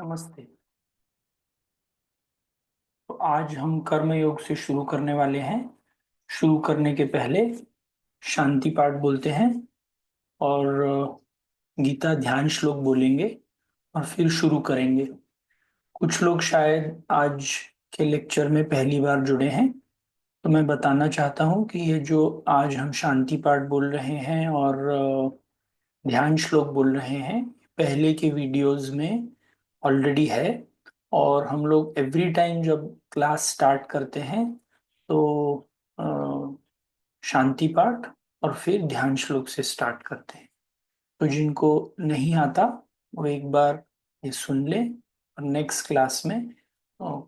नमस्ते। तो आज हम कर्म योग से शुरू करने वाले हैं। शुरू करने के पहले शांति पाठ बोलते हैं और गीता ध्यान श्लोक बोलेंगे और फिर शुरू करेंगे। कुछ लोग शायद आज के लेक्चर में पहली बार जुड़े हैं, तो मैं बताना चाहता हूँ कि ये जो आज हम शांति पाठ बोल रहे हैं और ध्यान श्लोक बोल रहे हैं, पहले के वीडियोस में ऑलरेडी है। और हम लोग एवरी टाइम जब क्लास स्टार्ट करते हैं तो अ, शांति पाठ और फिर ध्यान श्लोक से स्टार्ट करते हैं। तो जिनको नहीं आता वो एक बार ये सुन ले और नेक्स्ट क्लास में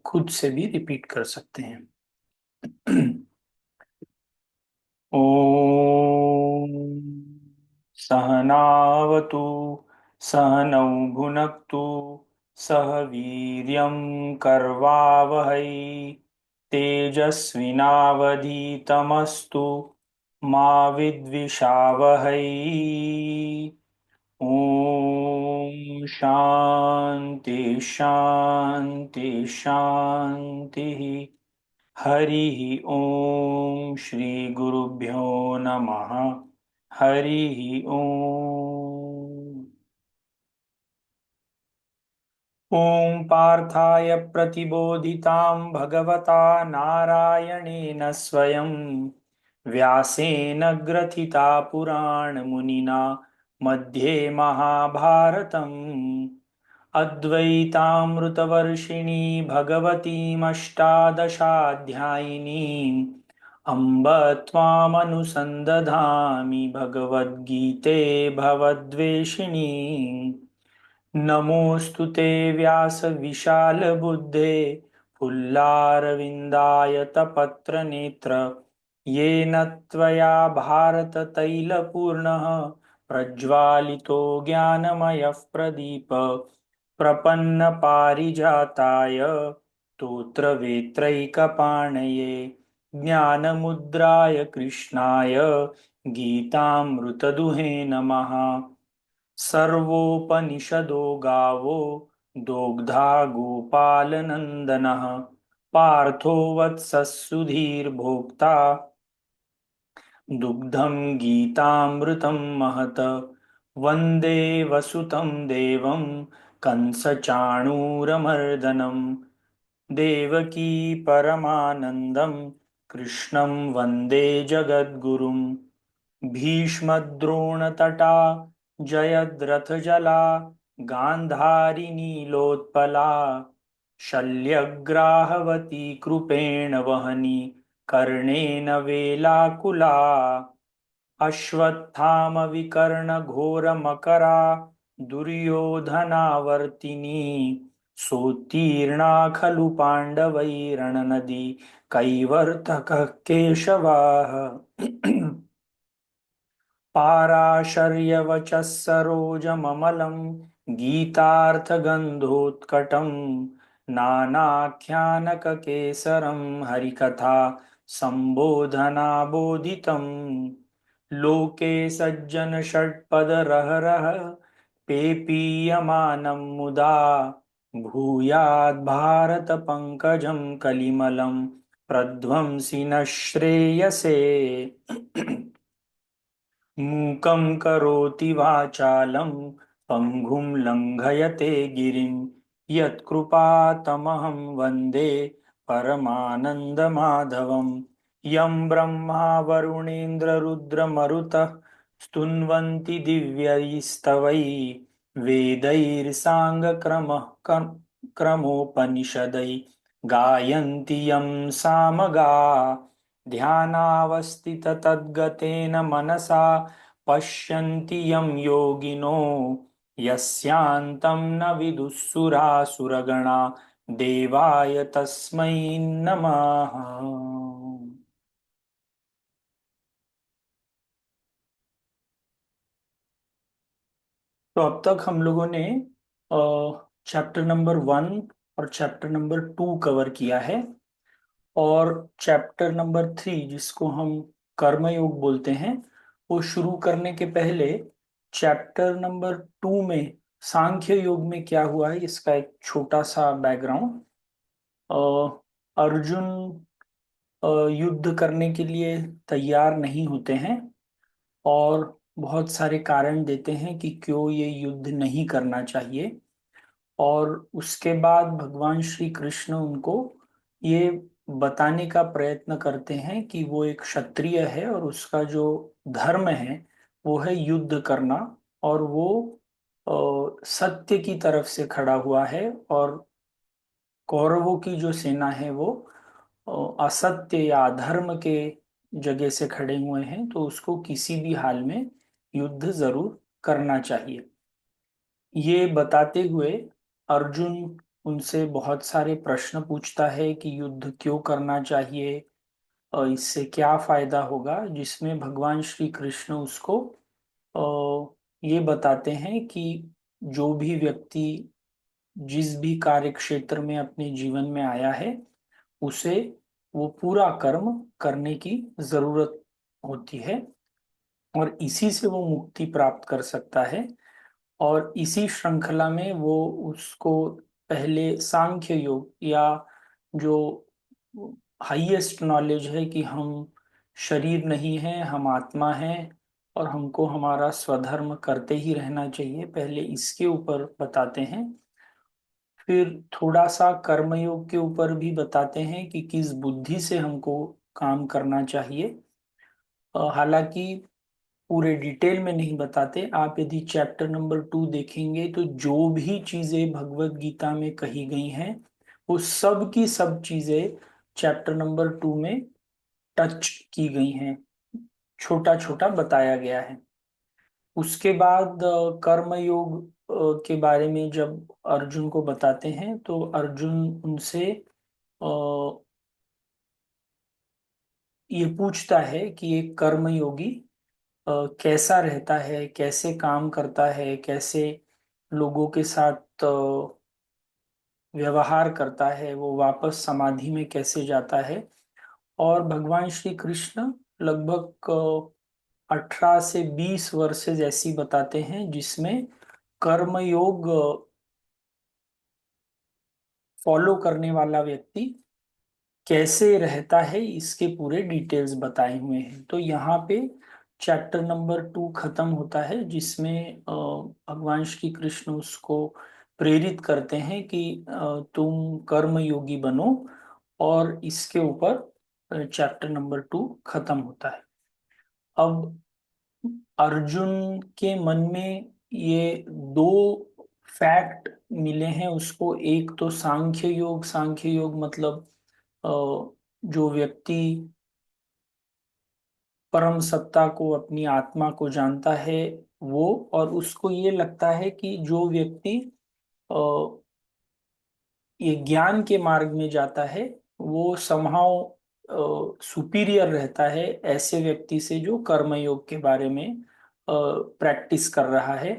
खुद से भी रिपीट कर सकते हैं। ओम सहनावतु सहनौ भुनक्तु सह वीर्यं करवावहै तेजस्विनावधीतमस्तु मा विद्विषावहै। ओम शांति शांति शांति। हरि ओम श्री गुरुभ्यो नमः। हरि ओम। ओम पार्थाय प्रतिबोधितां भगवता नारायणेन स्वयं व्यासेन ग्रथिता पुराणमुनिना मध्ये महाभारतम् अद्वैतामृतवर्षिणी भगवतीमष्टादशाध्यायिनीम् अम्ब त्वामनुसन्दधामि भगवद्गीते भवद्वेषिणी। नमोऽस्तु ते व्यासविशालबुद्धे फुल्लारविन्दायतपत्रनेत्र येन त्वया भारततैलपूर्णः प्रज्वालितो ज्ञानमयः प्रदीप प्रपन्नपारिजाताय स्तोत्रवेत्रैकपाणये ज्ञानमुद्राय कृष्णाय गीतामृतदुहे नमः। सर्वोपनिषदो गावो दोग्धा गोपालनन्दनः पार्थो वत्सः सुधीर्भोक्ता दुग्धं गीतामृतं महत। वन्दे वसुतं देवं कंसचाणूरमर्दनं देवकी परमानन्दं कृष्णं वन्दे जगद्गुरुं। भीष्मद्रोणतटा जयद्रथजला गान्धारिनीलोत्पला शल्यग्राहवती कृपेण वहनी कर्णेन वेलाकुला अश्वत्थामविकर्णघोरमकरा दुर्योधनावर्तिनी सोत्तीर्णा खलु पाण्डवैरणनदी कैवर्तकः केशवः। पाराशर्यवचः सरोजममलं गीतार्थगन्धोत्कटं नानाख्यानककेसरं हरिकथा सम्बोधनाबोधितं लोके सज्जन षट्पदरहरः पेपीयमानं मुदा भूयाद् भारत पंकजं कलिमलं प्रध्वंसि न श्रेयसे। मूकं करोति वाचालं पङ्गुं लङ्घयते गिरिं यत्कृपातमहं वन्दे परमानन्दमाधवं। यं ब्रह्मा वरुणेन्द्ररुद्रमरुतः स्तुन्वन्ति दिव्यैस्तवैः वेदैर्साङ्गक्रमः क्रमोपनिषदैः गायन्ति यं सामगा ध्यानावस्थिततद्गतेन मनसा पश्यन्ति यं योगिनो यस्यान्तं न विदुःसुरासुरगणा देवाय तस्मै नमः। तो अब तक हम लोगों ने चैप्टर नंबर 1 और चैप्टर नंबर 2 कवर किया है। और चैप्टर नंबर 3 जिसको हम कर्मयोग बोलते हैं, वो शुरू करने के पहले चैप्टर नंबर 2 में सांख्य योग में क्या हुआ है इसका एक छोटा सा बैकग्राउंड। अर्जुन युद्ध करने के लिए तैयार नहीं होते हैं और बहुत सारे कारण देते हैं कि क्यों ये युद्ध नहीं करना चाहिए। और उसके बाद भगवान श्री कृष्ण उनको ये बताने का प्रयत्न करते हैं कि वो एक क्षत्रिय है और उसका जो धर्म है वो है युद्ध करना। और वो सत्य की तरफ से खड़ा हुआ है और कौरवों की जो सेना है वो असत्य या अधर्म के जगह से खड़े हुए हैं, तो उसको किसी भी हाल में युद्ध जरूर करना चाहिए। ये बताते हुए अर्जुन उनसे बहुत सारे प्रश्न पूछता है कि युद्ध क्यों करना चाहिए और इससे क्या फायदा होगा, जिसमें भगवान श्री कृष्ण उसको ये बताते हैं कि जो भी व्यक्ति जिस भी कार्य क्षेत्र में अपने जीवन में आया है उसे वो पूरा कर्म करने की जरूरत होती है और इसी से वो मुक्ति प्राप्त कर सकता है। और इसी श्रृंखला में वो उसको पहले सांख्य योग या जो हाईएस्ट नॉलेज है कि हम शरीर नहीं है, हम आत्मा हैं और हमको हमारा स्वधर्म करते ही रहना चाहिए, पहले इसके ऊपर बताते हैं। फिर थोड़ा सा कर्मयोग के ऊपर भी बताते हैं कि किस बुद्धि से हमको काम करना चाहिए। हालांकि पूरे डिटेल में नहीं बताते। आप यदि चैप्टर नंबर 2 देखेंगे तो जो भी चीजें भगवत गीता में कही गई हैं वो सब की सब चीजें चैप्टर नंबर 2 में टच की गई हैं, छोटा छोटा बताया गया है। उसके बाद कर्म योग के बारे में जब अर्जुन को बताते हैं तो अर्जुन उनसे अ, ये पूछता है कि एक कर्म योगी कैसा रहता है, कैसे काम करता है, कैसे लोगों के साथ व्यवहार करता है, वो वापस समाधि में कैसे जाता है। और भगवान श्री कृष्ण लगभग 18 से 20 वर्सेज ऐसी बताते हैं जिसमें कर्म योग फॉलो करने वाला व्यक्ति कैसे रहता है इसके पूरे डिटेल्स बताए हुए हैं। तो यहाँ पे चैप्टर नंबर 2 खत्म होता है जिसमें भगवान श्री कृष्ण उसको प्रेरित करते हैं कि तुम कर्म योगी बनो। और इसके ऊपर चैप्टर नंबर 2 खत्म होता है। अब अर्जुन के मन में ये दो फैक्ट मिले हैं उसको। एक तो सांख्य योग मतलब अ, जो व्यक्ति परम सत्ता को, अपनी आत्मा को जानता है वो, और उसको ये लगता है कि जो व्यक्ति अ, ये ज्ञान के मार्ग में जाता है वो समहाउ सुपीरियर रहता है ऐसे व्यक्ति से जो कर्मयोग के बारे में प्रैक्टिस कर रहा है।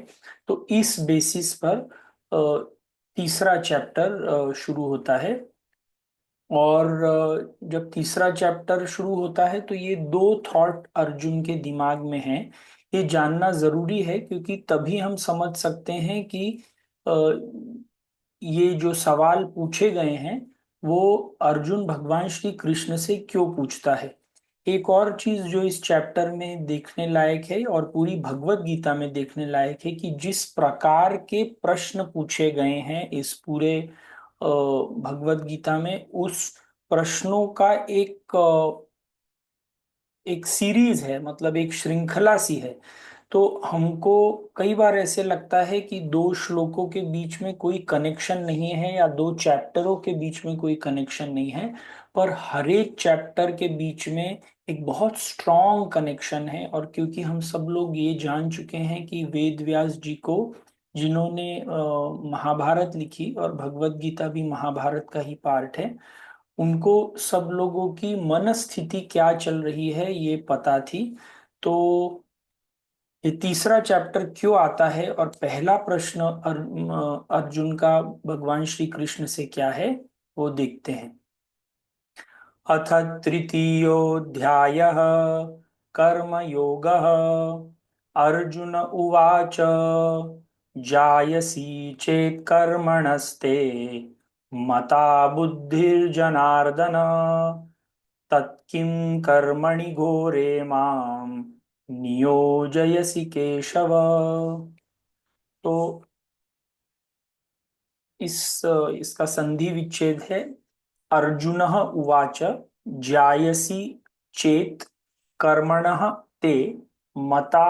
तो इस बेसिस पर तीसरा चैप्टर शुरू होता है। और जब तीसरा चैप्टर शुरू होता है तो ये दो थॉट अर्जुन के दिमाग में हैं। ये जानना जरूरी है क्योंकि तभी हम समझ सकते हैं कि अ, ये जो सवाल पूछे गए हैं वो अर्जुन भगवान श्री कृष्ण से क्यों पूछता है। एक और चीज जो इस चैप्टर में देखने लायक है और पूरी भगवत गीता में देखने लायक है कि जिस प्रकार के प्रश्न पूछे गए हैं इस पूरे भगवत गीता में, उस प्रश्नों का एक सीरीज है, मतलब एक श्रृंखला सी है। तो हमको कई बार ऐसे लगता है कि दो श्लोकों के बीच में कोई कनेक्शन नहीं है या दो चैप्टरों के बीच में कोई कनेक्शन नहीं है, पर हर एक चैप्टर के बीच में एक बहुत स्ट्रॉन्ग कनेक्शन है। और क्योंकि हम सब लोग ये जान चुके हैं कि वेद व्यास जी को, जिन्होंने महाभारत लिखी और भगवत गीता भी महाभारत का ही पार्ट है, उनको सब लोगों की मनस्थिति क्या चल रही है ये पता थी। तो ये तीसरा चैप्टर क्यों आता है और पहला प्रश्न अर्जुन का भगवान श्री कृष्ण से क्या है वो देखते हैं। अथ तृतीयोऽध्यायः कर्मयोगः। अर्जुन उवाच जायसी चेत् कर्मणस्ते मता बुद्धिर्जनार्दन तत्किं कर्मणि घोरे माम नियोजयसि केशव। तो इसका संधि विच्छेद है, अर्जुनः उवाच जायसी चेत् कर्मणः ते मता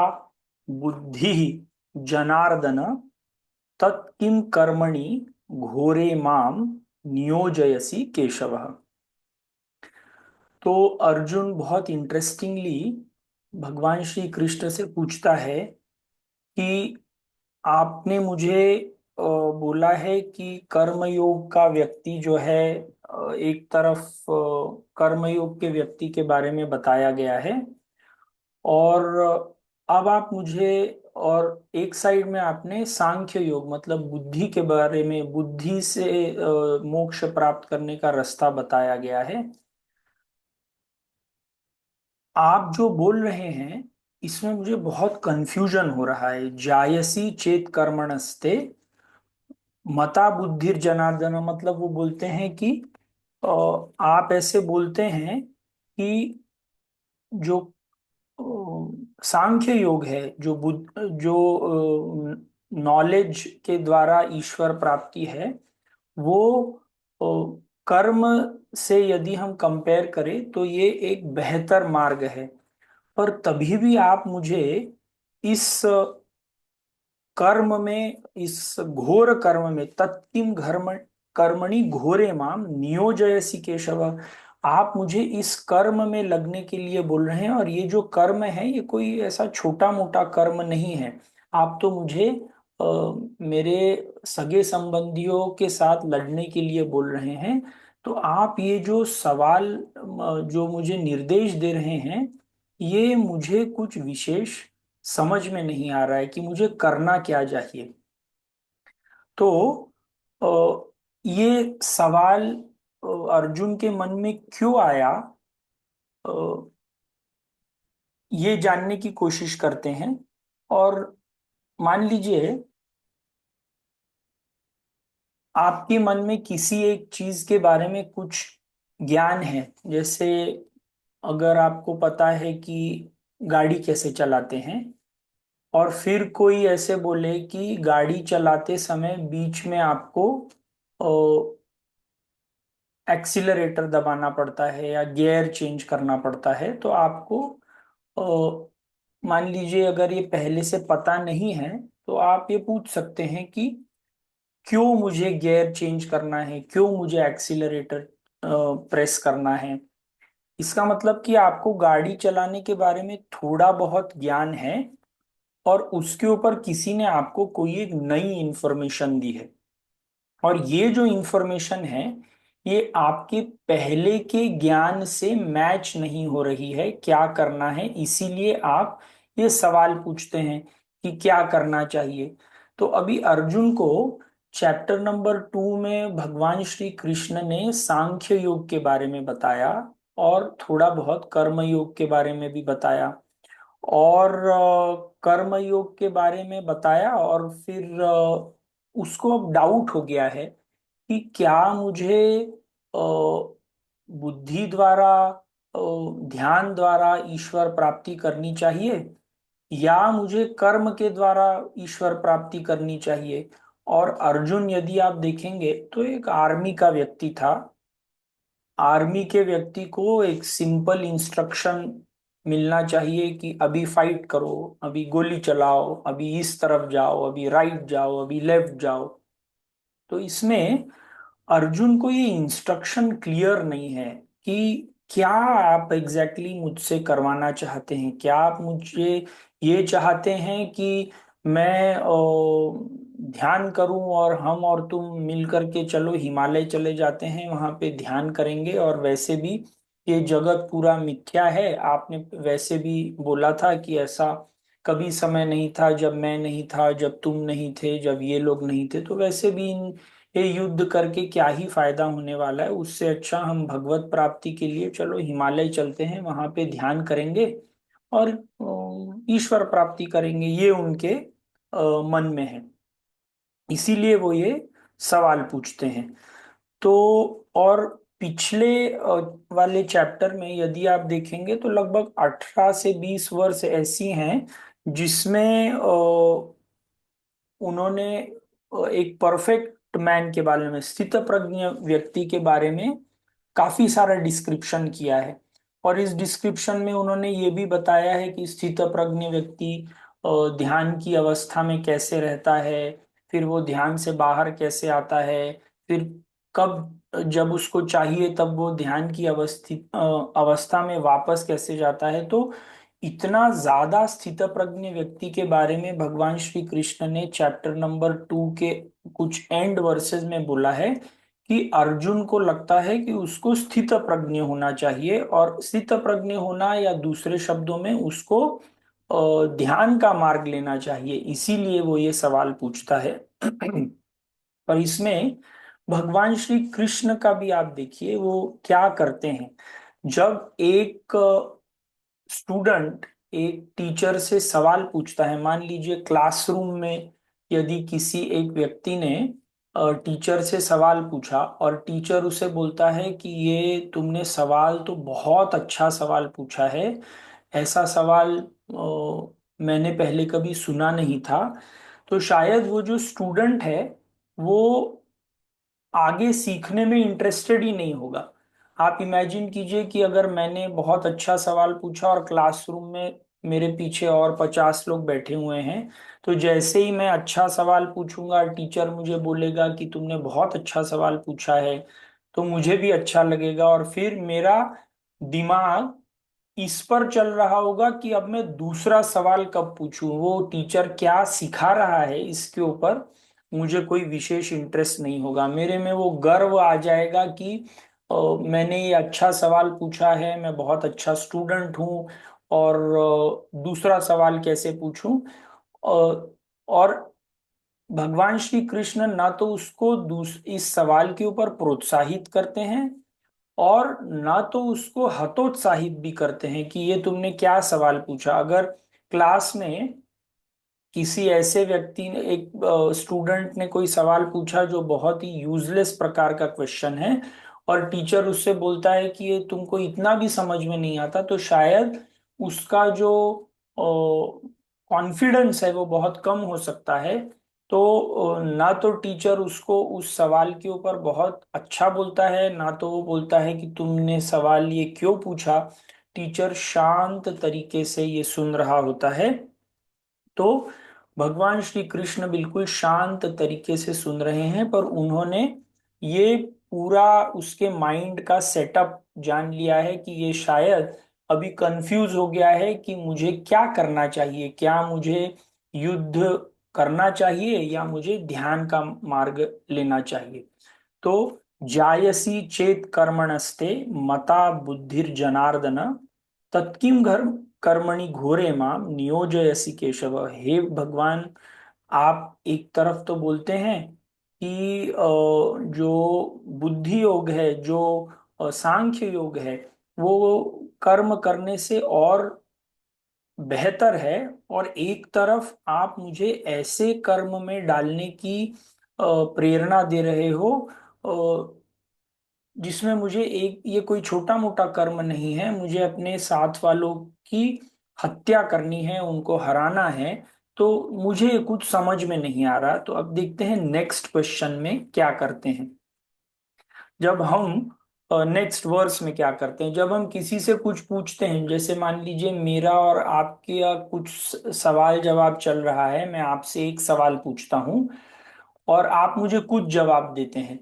बुद्धिः जनार्दन तत्किं कर्मणि घोरे माम नियोजयसि केशवः। तो अर्जुन बहुत इंटरेस्टिंगली भगवान श्री कृष्ण से पूछता है कि आपने मुझे बोला है कि कर्मयोग का व्यक्ति जो है, एक तरफ कर्मयोग के व्यक्ति के बारे में बताया गया है, और अब आप मुझे, और एक साइड में आपने सांख्य योग मतलब बुद्धि के बारे में, बुद्धि से मोक्ष प्राप्त करने का रास्ता बताया गया है। आप जो बोल रहे हैं इसमें मुझे बहुत कंफ्यूजन हो रहा है। जायसी चेत कर्मणस्ते मता बुद्धिर जनार्दन, मतलब वो बोलते हैं कि आप ऐसे बोलते हैं कि जो सांख्य योग है, जो बुद्ध, जो नॉलेज के द्वारा ईश्वर प्राप्ति है, वो अ, कर्म से यदि हम कंपेयर करें तो ये एक बेहतर मार्ग है। पर तभी भी आप मुझे इस कर्म में, इस घोर कर्म में, तत्किम कर्मणि घोरे माम नियोजयसि केशव, आप मुझे इस कर्म में लगने के लिए बोल रहे हैं, और ये जो कर्म है ये कोई ऐसा छोटा मोटा कर्म नहीं है। आप तो मुझे मेरे सगे संबंधियों के साथ लड़ने के लिए बोल रहे हैं। तो आप ये जो सवाल, जो मुझे निर्देश दे रहे हैं, ये मुझे कुछ विशेष समझ में नहीं आ रहा है कि मुझे करना क्या चाहिए। तो अ, ये सवाल अर्जुन के मन में क्यों आया, अ, ये जानने की कोशिश करते हैं। और मान लीजिए आपके मन में किसी एक चीज के बारे में कुछ ज्ञान है, जैसे अगर आपको पता है कि गाड़ी कैसे चलाते हैं, और फिर कोई ऐसे बोले कि गाड़ी चलाते समय बीच में आपको एक्सीलरेटर दबाना पड़ता है या गियर चेंज करना पड़ता है, तो आपको मान लीजिए अगर ये पहले से पता नहीं है, तो आप ये पूछ सकते हैं कि क्यों मुझे गियर चेंज करना है, क्यों मुझे एक्सीलरेटर प्रेस करना है। इसका मतलब कि आपको गाड़ी चलाने के बारे में थोड़ा बहुत ज्ञान है, और उसके ऊपर किसी ने आपको कोई एक नई इंफॉर्मेशन दी है, और ये जो इंफॉर्मेशन है ये आपके पहले के ज्ञान से मैच नहीं हो रही है क्या करना है, इसीलिए आप ये सवाल पूछते हैं कि क्या करना चाहिए। तो अभी अर्जुन को चैप्टर नंबर 2 में भगवान श्री कृष्ण ने सांख्य योग के बारे में बताया, और थोड़ा बहुत कर्म योग के बारे में भी बताया, और कर्म योग के बारे में बताया, और फिर उसको अब डाउट हो गया है कि क्या मुझे अ, बुद्धि द्वारा, ध्यान द्वारा ईश्वर प्राप्ति करनी चाहिए, या मुझे कर्म के द्वारा ईश्वर प्राप्ति करनी चाहिए। और अर्जुन यदि आप देखेंगे तो एक आर्मी का व्यक्ति था। आर्मी के व्यक्ति को एक सिंपल इंस्ट्रक्शन मिलना चाहिए कि अभी फाइट करो, अभी गोली चलाओ, अभी इस तरफ जाओ, अभी राइट जाओ, अभी लेफ्ट जाओ। तो इसमें अर्जुन को ये इंस्ट्रक्शन क्लियर नहीं है कि क्या आप एग्जैक्टली मुझसे करवाना चाहते हैं। क्या आप मुझे ये चाहते हैं कि मैं ध्यान करूं, और हम और तुम मिल करके चलो हिमालय चले जाते हैं, वहां पे ध्यान करेंगे, और वैसे भी ये जगत पूरा मिथ्या है, आपने वैसे भी बोला था कि ऐसा कभी समय नहीं था जब मैं नहीं था, जब तुम नहीं थे, जब ये लोग नहीं थे, तो वैसे भी ये युद्ध करके क्या ही फायदा होने वाला है, उससे अच्छा हम भगवत प्राप्ति के लिए चलो हिमालय चलते हैं, वहां पे ध्यान करेंगे और ईश्वर प्राप्ति करेंगे, ये उनके मन में है। इसीलिए वो ये सवाल पूछते हैं। तो और पिछले वाले चैप्टर में यदि आप देखेंगे तो लगभग 18 से 20 वर्ष ऐसी हैं जिसमें उन्होंने एक परफेक्ट मैन के बारे में, स्थितप्रज्ञ व्यक्ति के बारे में काफी सारा डिस्क्रिप्शन किया है। और इस डिस्क्रिप्शन में उन्होंने ये भी बताया है कि स्थितप्रज्ञ व्यक्ति ध्यान की अवस्था में कैसे रहता है, फिर वो ध्यान से बाहर कैसे आता है, फिर कब जब उसको चाहिए तब वो ध्यान की अवस्था में वापस कैसे जाता है। तो इतना ज्यादा स्थितप्रज्ञ व्यक्ति के बारे में भगवान श्री कृष्ण ने चैप्टर नंबर 2 के कुछ एंड वर्सेस में बोला है कि अर्जुन को लगता है कि उसको स्थित प्रज्ञ होना चाहिए, और स्थित प्रज्ञ होना या दूसरे शब्दों में उसको ध्यान का मार्ग लेना चाहिए, इसीलिए वो ये सवाल पूछता है। पर इसमें भगवान श्री कृष्ण का भी आप देखिए वो क्या करते हैं। जब एक स्टूडेंट एक टीचर से सवाल पूछता है, मान लीजिए क्लासरूम में यदि किसी एक व्यक्ति ने टीचर से सवाल पूछा और टीचर उसे बोलता है कि ये तुमने सवाल तो बहुत अच्छा सवाल पूछा है, ऐसा सवाल मैंने पहले कभी सुना नहीं था। तो शायद वो जो स्टूडेंट है वो आगे सीखने में इंटरेस्टेड ही नहीं होगा। आप इमेजिन कीजिए कि अगर मैंने बहुत अच्छा सवाल पूछा और क्लासरूम में मेरे पीछे और 50 लोग बैठे हुए हैं, तो जैसे ही मैं अच्छा सवाल पूछूंगा टीचर मुझे बोलेगा कि तुमने बहुत अच्छा सवाल पूछा है, तो मुझे भी अच्छा लगेगा और फिर मेरा दिमाग इस पर चल रहा होगा कि अब मैं दूसरा सवाल कब पूछूं, वो टीचर क्या सिखा रहा है इसके ऊपर मुझे कोई विशेष इंटरेस्ट नहीं होगा। मेरे में वो गर्व आ जाएगा कि मैंने ये अच्छा सवाल पूछा है, मैं बहुत अच्छा स्टूडेंट हूँ, और दूसरा सवाल कैसे पूछूं। और भगवान श्री कृष्ण ना तो उसको इस सवाल के ऊपर प्रोत्साहित करते हैं और ना तो उसको हतोत्साहित भी करते हैं कि ये तुमने क्या सवाल पूछा। अगर क्लास में किसी ऐसे व्यक्ति ने, एक स्टूडेंट ने कोई सवाल पूछा जो बहुत ही यूजलेस प्रकार का क्वेश्चन है, और टीचर उससे बोलता है कि ये तुमको इतना भी समझ में नहीं आता, तो शायद उसका जो कॉन्फिडेंस है वो बहुत कम हो सकता है। तो ना तो टीचर उसको उस सवाल के ऊपर बहुत अच्छा बोलता है, ना तो वो बोलता है कि तुमने सवाल ये क्यों पूछा। टीचर शांत तरीके से ये सुन रहा होता है। तो भगवान श्री कृष्ण बिल्कुल शांत तरीके से सुन रहे हैं, पर उन्होंने ये पूरा उसके माइंड का सेटअप जान लिया है कि ये शायद अभी कंफ्यूज हो गया है कि मुझे क्या करना चाहिए, क्या मुझे युद्ध करना चाहिए या मुझे ध्यान का मार्ग लेना चाहिए। तो जायसी चेत कर्मणस्ते मता बुद्धिर्जनार्दन तत्किम कर्मणि घोरे माम नियोजयसि केशव। हे भगवान, आप एक तरफ तो बोलते हैं कि जो बुद्धि योग है, जो सांख्य योग है, वो कर्म करने से और बेहतर है, और एक तरफ आप मुझे ऐसे कर्म में डालने की प्रेरणा दे रहे हो जिसमें मुझे एक, ये कोई छोटा मोटा कर्म नहीं है, मुझे अपने साथ वालों की हत्या करनी है, उनको हराना है। तो मुझे ये कुछ समझ में नहीं आ रहा। तो अब देखते हैं नेक्स्ट क्वेश्चन में क्या करते हैं। जब हम नेक्स्ट वर्स में क्या करते हैं, जब हम किसी से कुछ पूछते हैं, जैसे मान लीजिए मेरा और आपके या कुछ सवाल जवाब चल रहा है, मैं आपसे एक सवाल पूछता हूँ और आप मुझे कुछ जवाब देते हैं।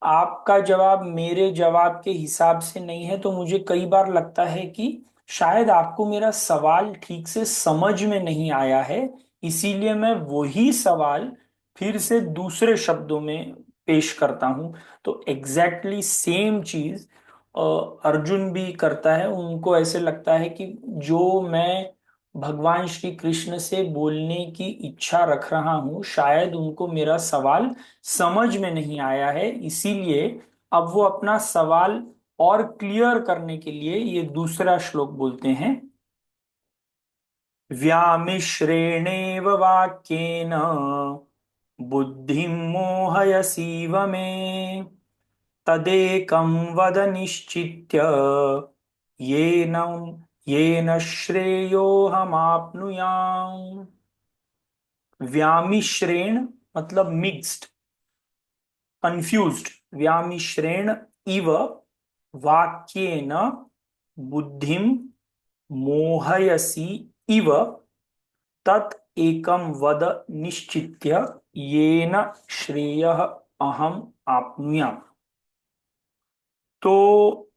आपका जवाब मेरे जवाब के हिसाब से नहीं है, तो मुझे कई बार लगता है कि शायद आपको मेरा सवाल ठीक से समझ में नहीं आया है, इसीलिए मैं वही सवाल फिर से दूसरे शब्दों में पेश करता हूं। तो एग्जैक्टली सेम चीज अर्जुन भी करता है। उनको ऐसे लगता है कि जो मैं भगवान श्री कृष्ण से बोलने की इच्छा रख रहा हूं, शायद उनको मेरा सवाल समझ में नहीं आया है, इसीलिए अब वो अपना सवाल और क्लियर करने के लिए ये दूसरा श्लोक बोलते हैं। व्यामिश्रेणेव वाक्येन बुद्धिं मोहयसीव मे तदेकं वद निश्चित्य येन येन श्रेयोऽहमाप्नुयाम्। व्यामिश्रेण मतलब मिक्स्ड, कंफ्यूज्ड। व्यामिश्रेण इव वाक्येन बुद्धिं मोहयसी इव तत् एकं वद निश्चित्य येन श्रेयः अहम आप्नुयाम्। तो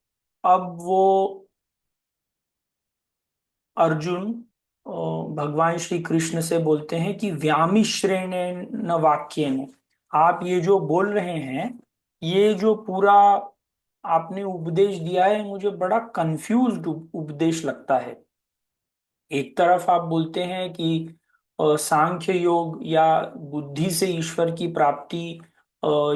अब वो अर्जुन भगवान श्री कृष्ण से बोलते हैं कि व्यामिश्रेणेन वाक्येन, आप ये जो बोल रहे हैं, ये जो पूरा आपने उपदेश दिया है, मुझे बड़ा कंफ्यूज्ड उपदेश लगता है। एक तरफ आप बोलते हैं कि सांख्य योग या बुद्धि से ईश्वर की प्राप्ति,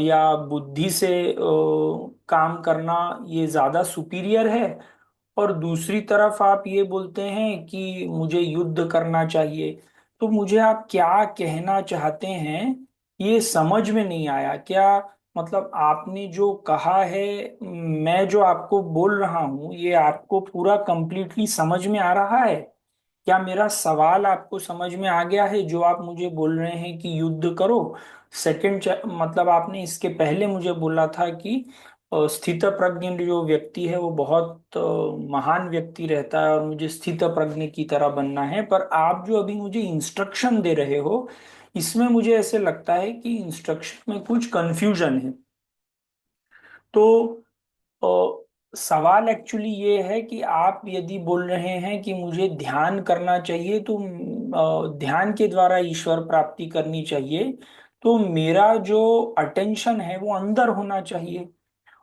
या बुद्धि से काम करना, ये ज्यादा सुपीरियर है। और दूसरी तरफ आप ये बोलते हैं कि मुझे युद्ध करना चाहिए। तो मुझे आप क्या कहना चाहते हैं, ये समझ में नहीं आया। क्या मतलब आपने जो कहा है, मैं जो आपको बोल रहा हूँ, ये आपको पूरा कंप्लीटली समझ में आ रहा है? क्या मेरा सवाल आपको समझ में आ गया है, जो आप मुझे बोल रहे हैं कि युद्ध करो? सेकंड मतलब आपने इसके पहले मुझे बोला था कि स्थित प्रज्ञ जो व्यक्ति है वो बहुत महान व्यक्ति रहता है और मुझे स्थित प्रज्ञ की तरह बनना है। पर आप जो अभी मुझे इंस्ट्रक्शन दे रहे हो, इसमें मुझे ऐसे लगता है कि इंस्ट्रक्शन में कुछ कंफ्यूजन है। तो सवाल एक्चुअली ये है कि आप यदि बोल रहे हैं कि मुझे ध्यान करना चाहिए, तो ध्यान के द्वारा ईश्वर प्राप्ति करनी चाहिए, तो मेरा जो अटेंशन है वो अंदर होना चाहिए।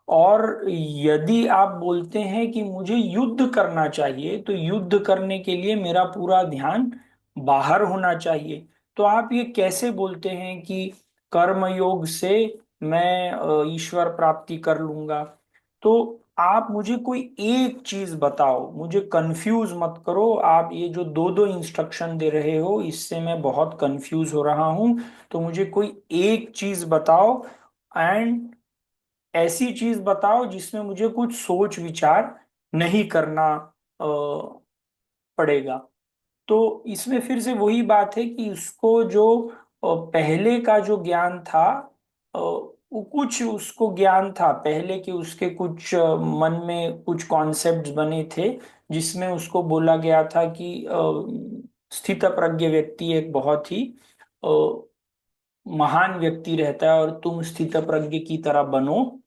और यदि आप बोलते हैं कि मुझे युद्ध करना चाहिए, तो युद्ध करने के लिए मेरा पूरा ध्यान बाहर होना चाहिए। तो आप ये कैसे बोलते हैं कि कर्मयोग से मैं ईश्वर प्राप्ति कर लूंगा? तो आप मुझे कोई एक चीज बताओ, मुझे कंफ्यूज मत करो। आप ये जो दो दो इंस्ट्रक्शन दे रहे हो, इससे मैं बहुत कंफ्यूज हो रहा हूं। तो मुझे कोई एक चीज बताओ, एंड ऐसी चीज बताओ जिसमें मुझे कुछ सोच विचार नहीं करना पड़ेगा। तो इसमें फिर से वही बात है कि उसको जो पहले का जो ज्ञान था, वो कुछ उसको ज्ञान था पहले के, उसके कुछ मन में कुछ कॉन्सेप्ट्स बने थे, जिसमें उसको बोला गया था कि स्थित प्रज्ञ व्यक्ति एक बहुत ही अ, महान व्यक्ति रहता है और तुम स्थित प्रज्ञ की तरह बनो।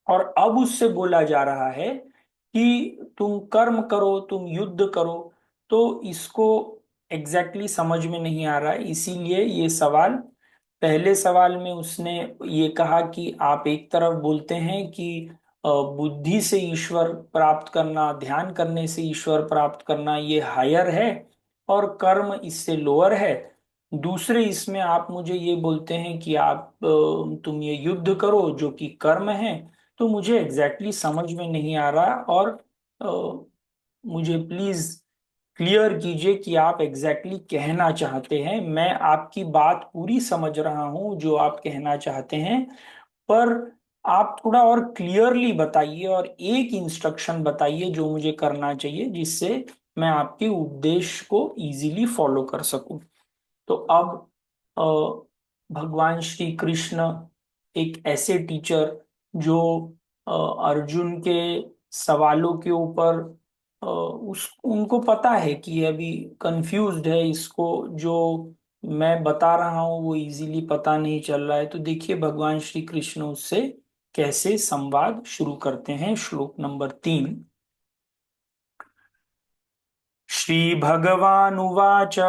और अब उससे बोला जा रहा है कि तुम कर्म करो, तुम युद्ध करो। तो इसको एग्जैक्टली exactly समझ में नहीं आ रहा है, इसीलिए ये सवाल। पहले सवाल में उसने ये कहा कि आप एक तरफ बोलते हैं कि बुद्धि से ईश्वर प्राप्त करना, ध्यान करने से ईश्वर प्राप्त करना, ये हायर है और कर्म इससे लोअर है। दूसरे इसमें आप मुझे ये बोलते हैं कि आप तुम ये युद्ध करो जो कि कर्म है। तो मुझे एग्जैक्टली exactly समझ में नहीं आ रहा। और मुझे प्लीज क्लियर कीजिए कि आप एग्जैक्टली exactly कहना चाहते हैं। मैं आपकी बात पूरी समझ रहा हूं जो आप कहना चाहते हैं, पर आप थोड़ा और क्लियरली बताइए और एक इंस्ट्रक्शन बताइए जो मुझे करना चाहिए, जिससे मैं आपके उपदेश को इजीली फॉलो कर सकूं। तो अब अ, भगवान श्री कृष्ण एक ऐसे टीचर जो अ, अर्जुन के सवालों के ऊपर उस उनको पता है कि ये अभी कंफ्यूज्ड है, इसको जो मैं बता रहा हूँ वो इजीली पता नहीं चल रहा है। तो देखिए भगवान श्री कृष्ण उससे कैसे संवाद शुरू करते हैं। श्लोक नंबर 3। श्रीभगवानुवाच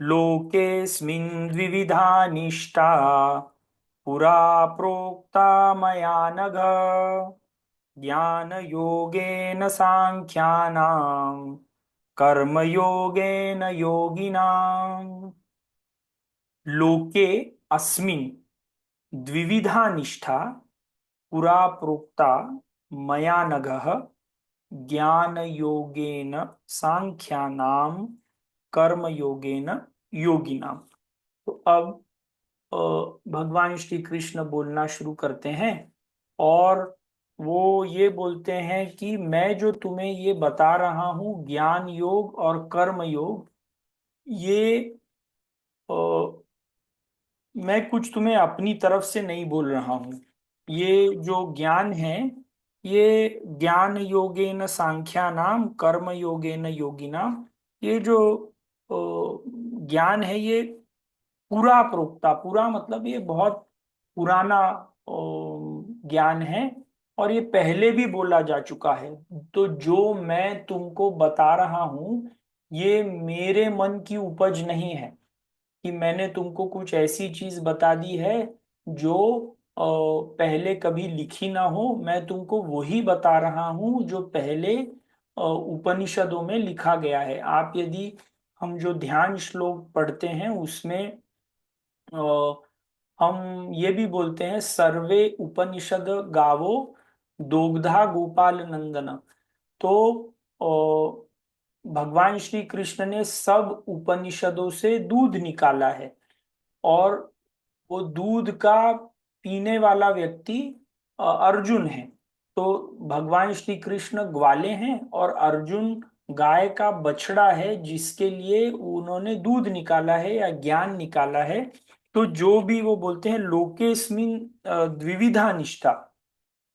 लोकेऽस्मिन् द्विविधा निष्ठा पुरा प्रोक्ता मया नघ ज्ञानयोगेन साङ्ख्यानां कर्मयोगेन योगिनाम्। लोके अस्मिन् द्विविधा निष्ठा पुरा प्रोक्ता मया नघ ज्ञान योगेन सांख्यानाम कर्म योगेन योगिनाम। तो अब भगवान श्री कृष्ण बोलना शुरू करते हैं और वो ये बोलते हैं कि मैं जो तुम्हें ये बता रहा हूँ ज्ञान योग और कर्म योग, ये अ, मैं कुछ तुम्हें अपनी तरफ से नहीं बोल रहा हूँ। ये जो ज्ञान है, ये ज्ञान योगेन सांख्यानाम कर्म योगेन योगिनाम, ये जो ज्ञान है, ये पूरा प्रोक्ता, पूरा मतलब ये बहुत पुराना ज्ञान है और ये पहले भी बोला जा चुका है। तो जो मैं तुमको बता रहा हूं, ये मेरे मन की उपज नहीं है कि मैंने तुमको कुछ ऐसी चीज बता दी है जो पहले कभी लिखी ना हो। मैं तुमको वही बता रहा हूं जो पहले उपनिषदों में लिखा गया है। आप यदि हम जो ध्यान श्लोक पढ़ते हैं उसमें हम ये भी बोलते हैं सर्वे उपनिषद गावो दोग्धा गोपाल नंदन। तो भगवान श्री कृष्ण ने सब उपनिषदों से दूध निकाला है और वो दूध का पीने वाला व्यक्ति अर्जुन है। तो भगवान श्री कृष्ण ग्वाले हैं और अर्जुन गाय का बछड़ा है जिसके लिए उन्होंने दूध निकाला है या ज्ञान निकाला है। तो जो भी वो बोलते हैं लोकेस्मिन द्विविधा निष्ठा,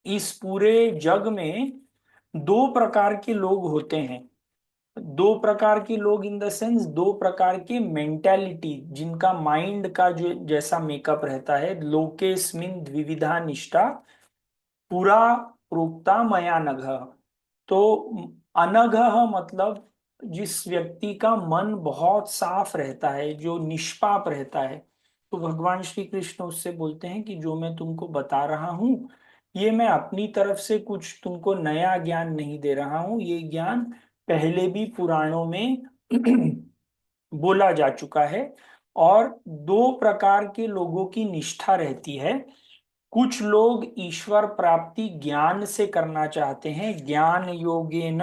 इस पूरे जग में दो प्रकार के लोग होते हैं। दो प्रकार के लोग इन द सेंस दो प्रकार के मेंटालिटी, जिनका माइंड का जो जैसा मेकअप रहता है। लोकेस्मिन द्विविधा निष्ठा पुरा प्रोक्ता मया नघ। तो अनघः मतलब जिस व्यक्ति का मन बहुत साफ रहता है, जो निष्पाप रहता है। तो भगवान श्री कृष्ण उससे बोलते हैं कि जो मैं तुमको बता रहा हूं, ये मैं अपनी तरफ से कुछ तुमको नया ज्ञान नहीं दे रहा हूं। ये ज्ञान पहले भी पुराणों में बोला जा चुका है। और दो प्रकार के लोगों की निष्ठा रहती है। कुछ लोग ईश्वर प्राप्ति ज्ञान से करना चाहते हैं, ज्ञान योगेन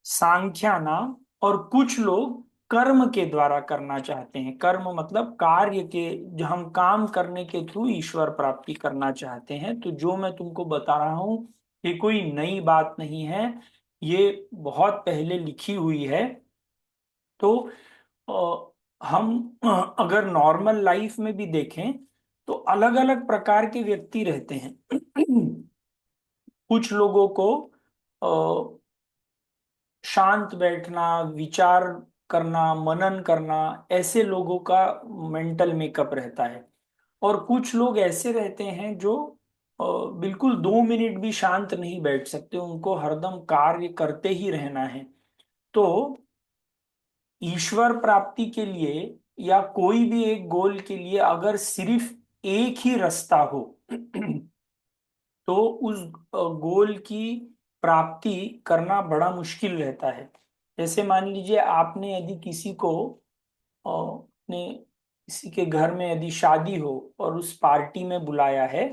सांख्यानाम, और कुछ लोग कर्म के द्वारा करना चाहते हैं। कर्म मतलब कार्य के, जो हम काम करने के थ्रू ईश्वर प्राप्ति करना चाहते हैं। तो जो मैं तुमको बता रहा हूं, ये कोई नई बात नहीं है, ये बहुत पहले लिखी हुई है। तो हम अगर नॉर्मल लाइफ में भी देखें तो अलग अलग प्रकार के व्यक्ति रहते हैं। कुछ लोगों को शांत बैठना, विचार करना, मनन करना, ऐसे लोगों का मेंटल मेकअप रहता है। और कुछ लोग ऐसे रहते हैं जो अ, बिल्कुल 2 मिनट भी शांत नहीं बैठ सकते, उनको हरदम कार्य करते ही रहना है। तो ईश्वर प्राप्ति के लिए या कोई भी एक गोल के लिए अगर सिर्फ एक ही रास्ता हो तो उस गोल की प्राप्ति करना बड़ा मुश्किल रहता है। जैसे मान लीजिए आपने यदि किसी को अपने किसी के घर में यदि शादी हो और उस पार्टी में बुलाया है,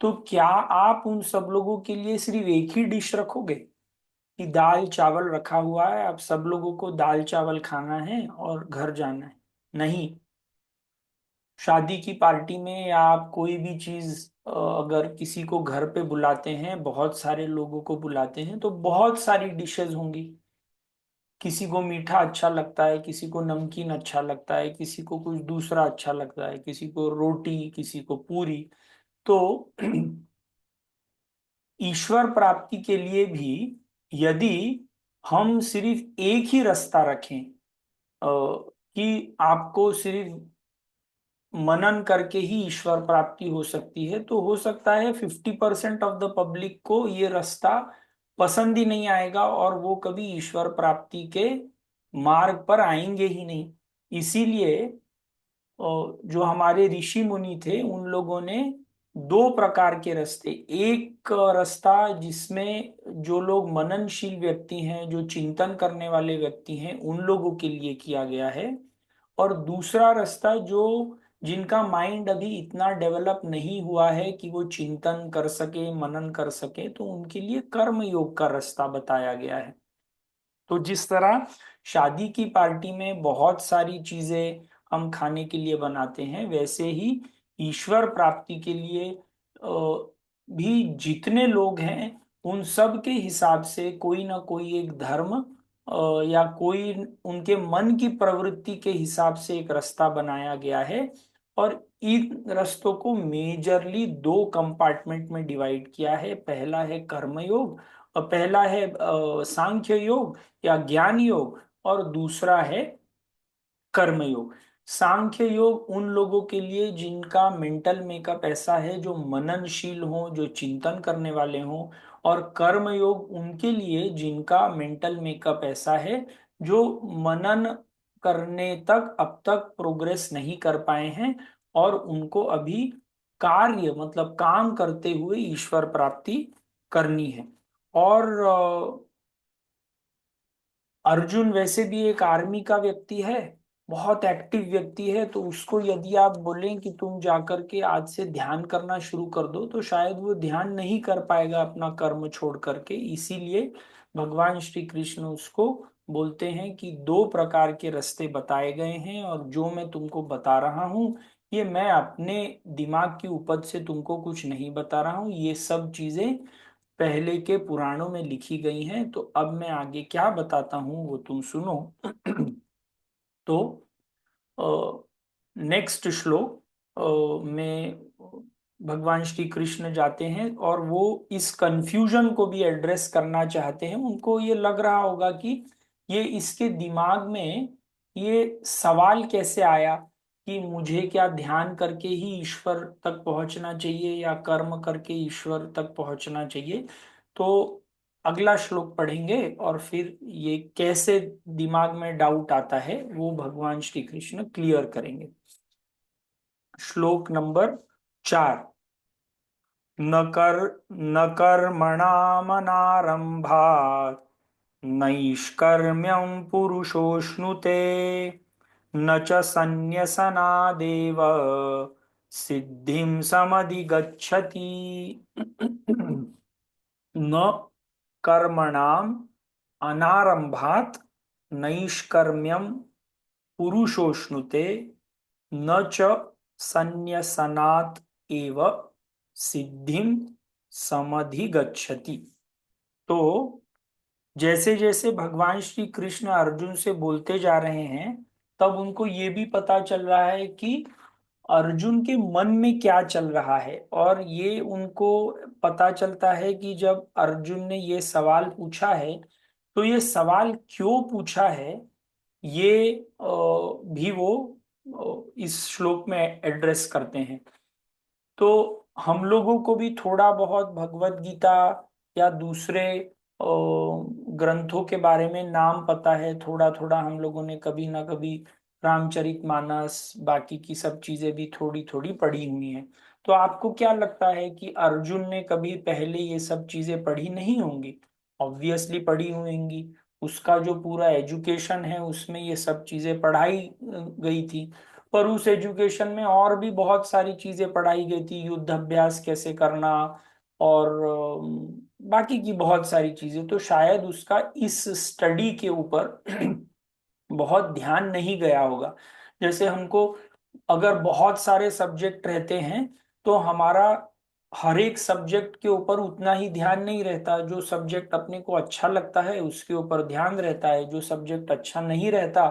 तो क्या आप उन सब लोगों के लिए सिर्फ एक ही डिश रखोगे कि दाल चावल रखा हुआ है, आप सब लोगों को दाल चावल खाना है और घर जाना है? नहीं। शादी की पार्टी में या आप कोई भी चीज अगर किसी को घर पे बुलाते हैं, बहुत सारे लोगों को बुलाते हैं, तो बहुत सारी डिशेस होंगी। किसी को मीठा अच्छा लगता है, किसी को नमकीन अच्छा लगता है, किसी को कुछ दूसरा अच्छा लगता है, किसी को रोटी, किसी को पूरी। तो ईश्वर प्राप्ति के लिए भी यदि हम सिर्फ एक ही रास्ता रखें, कि आपको सिर्फ मनन करके ही ईश्वर प्राप्ति हो सकती है, तो हो सकता है 50% ऑफ द पब्लिक को ये रास्ता पसंद ही नहीं आएगा और वो कभी ईश्वर प्राप्ति के मार्ग पर आएंगे ही नहीं। इसीलिए जो हमारे ऋषि मुनि थे उन लोगों ने दो प्रकार के रास्ते, एक रास्ता जिसमें जो लोग मननशील व्यक्ति हैं, जो चिंतन करने वाले व्यक्ति हैं, उन लोगों के लिए किया गया है। और दूसरा रास्ता जो जिनका माइंड अभी इतना डेवलप नहीं हुआ है कि वो चिंतन कर सके, मनन कर सके, तो उनके लिए कर्म योग का रास्ता बताया गया है। तो जिस तरह शादी की पार्टी में बहुत सारी चीजें हम खाने के लिए बनाते हैं, वैसे ही ईश्वर प्राप्ति के लिए भी जितने लोग हैं उन सब के हिसाब से कोई ना कोई एक धर्म या कोई उनके मन की प्रवृत्ति के हिसाब से एक रास्ता बनाया गया है। और इन रास्तों को मेजरली दो कंपार्टमेंट में डिवाइड किया है। पहला है कर्मयोग, और पहला है सांख्य योग या ज्ञान योग, और दूसरा है कर्मयोग। सांख्य योग उन लोगों के लिए जिनका मेंटल मेकअप ऐसा है, जो मननशील हो, जो चिंतन करने वाले हों। और कर्म योग उनके लिए जिनका मेंटल मेकअप ऐसा है, जो मनन करने तक अब तक प्रोग्रेस नहीं कर पाए हैं, और उनको अभी कार्य मतलब काम करते हुए ईश्वर प्राप्ति करनी है। और अर्जुन वैसे भी एक आर्मी का व्यक्ति है, बहुत एक्टिव व्यक्ति है, तो उसको यदि आप बोलें कि तुम जाकर के आज से ध्यान करना शुरू कर दो, तो शायद वो ध्यान नहीं कर पाएगा अपना कर्म छोड़ करके। इसीलिए भगवान श्री कृष्ण उसको बोलते हैं कि दो प्रकार के रास्ते बताए गए हैं, और जो मैं तुमको बता रहा हूँ ये मैं अपने दिमाग की उपज से तुमको कुछ नहीं बता रहा हूँ, ये सब चीजें पहले के पुराणों में लिखी गई हैं। तो अब मैं आगे क्या बताता हूं वो तुम सुनो। तो नेक्स्ट श्लोक में भगवान श्री कृष्ण जाते हैं और वो इस कंफ्यूजन को भी एड्रेस करना चाहते हैं। उनको ये लग रहा होगा कि ये इसके दिमाग में ये सवाल कैसे आया कि मुझे क्या ध्यान करके ही ईश्वर तक पहुंचना चाहिए या कर्म करके ईश्वर तक पहुंचना चाहिए। तो अगला श्लोक पढ़ेंगे और फिर ये कैसे दिमाग में डाउट आता है वो भगवान श्री कृष्ण क्लियर करेंगे। श्लोक नंबर 4। न कर्मणामनारंभात् नैष्कर्म्यं पुरुषोऽश्नुते न च सन्न्यसनादेव सिद्धिं समधिगच्छति। न कर्मणाम अनारंभात नैष्कर्म्यम पुरुषोष्णुते न च संन्यसनात् एव सिद्धिम समधिगच्छति। तो जैसे जैसे भगवान श्री कृष्ण अर्जुन से बोलते जा रहे हैं, तब उनको ये भी पता चल रहा है कि अर्जुन के मन में क्या चल रहा है। और ये उनको पता चलता है कि जब अर्जुन ने ये सवाल पूछा है, तो ये सवाल क्यों पूछा है, ये भी वो इस श्लोक में एड्रेस करते हैं। तो हम लोगों को भी थोड़ा बहुत भगवत गीता या दूसरे ग्रंथों के बारे में नाम पता है, थोड़ा थोड़ा हम लोगों ने कभी ना कभी रामचरितमानस बाकी की सब चीजें भी थोड़ी थोड़ी पढ़ी हुई हैं। तो आपको क्या लगता है कि अर्जुन ने कभी पहले ये सब चीजें पढ़ी नहीं होंगी? ऑब्वियसली पढ़ी होंगी। उसका जो पूरा एजुकेशन है उसमें ये सब चीजें पढ़ाई गई थी। पर उस एजुकेशन में और भी बहुत सारी चीजें पढ़ाई गई थी, युद्ध अभ्यास कैसे करना और बाकी की बहुत सारी चीजें। तो शायद उसका इस स्टडी के ऊपर बहुत ध्यान नहीं गया होगा। जैसे हमको अगर बहुत सारे सब्जेक्ट रहते हैं, तो हमारा हर एक सब्जेक्ट के ऊपर उतना ही ध्यान नहीं रहता। जो सब्जेक्ट अपने को अच्छा लगता है उसके ऊपर ध्यान रहता है, जो सब्जेक्ट अच्छा नहीं रहता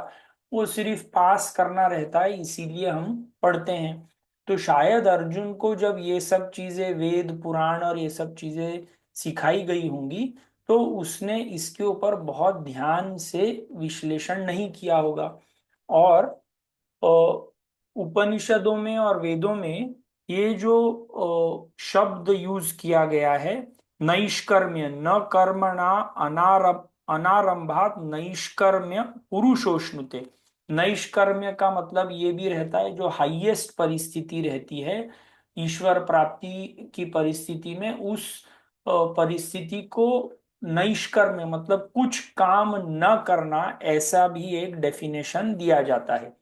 वो सिर्फ पास करना रहता है, इसीलिए हम पढ़ते हैं। तो शायद अर्जुन को जब ये सब चीजें वेद पुराण और ये सब चीजें सिखाई गई होंगी, तो उसने इसके ऊपर बहुत ध्यान से विश्लेषण नहीं किया होगा। और उपनिषदों में और वेदों में ये जो शब्द यूज किया गया है, नैष्कर्म्य, न कर्मणा अनारंभात नैष्कर्म्य पुरुषोष्णुते। नैष्कर्म्य का मतलब ये भी रहता है जो हाईएस्ट परिस्थिति रहती है ईश्वर प्राप्ति की परिस्थिति में, उस परिस्थिति को नैष्कर्म्य मतलब कुछ काम न करना, ऐसा भी एक डेफिनेशन दिया जाता है।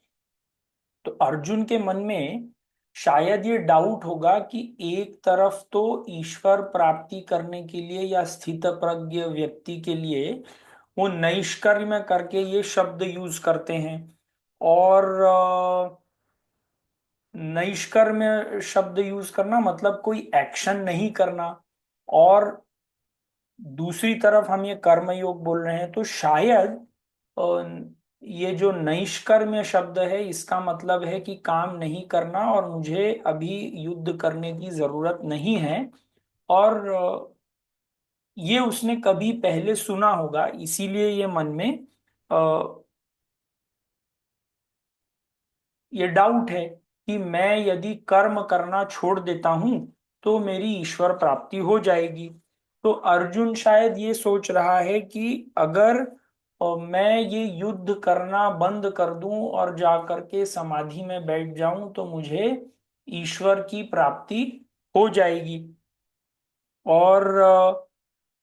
तो अर्जुन के मन में शायद ये डाउट होगा कि एक तरफ तो ईश्वर प्राप्ति करने के लिए या स्थित प्रज्ञ व्यक्ति के लिए वो नैष्कर्म्य करके ये शब्द यूज करते हैं, और नैष्कर्म्य शब्द यूज करना मतलब कोई एक्शन नहीं करना, और दूसरी तरफ हम ये कर्म योग बोल रहे हैं, तो शायद ये जो नैष्कर्म्य शब्द है इसका मतलब है कि काम नहीं करना और मुझे अभी युद्ध करने की जरूरत नहीं है। और ये उसने कभी पहले सुना होगा, इसीलिए ये मन में ये डाउट है कि मैं यदि कर्म करना छोड़ देता हूं तो मेरी ईश्वर प्राप्ति हो जाएगी। तो अर्जुन शायद ये सोच रहा है कि अगर मैं ये युद्ध करना बंद कर दूं और जा करके समाधि में बैठ जाऊं तो मुझे ईश्वर की प्राप्ति हो जाएगी। और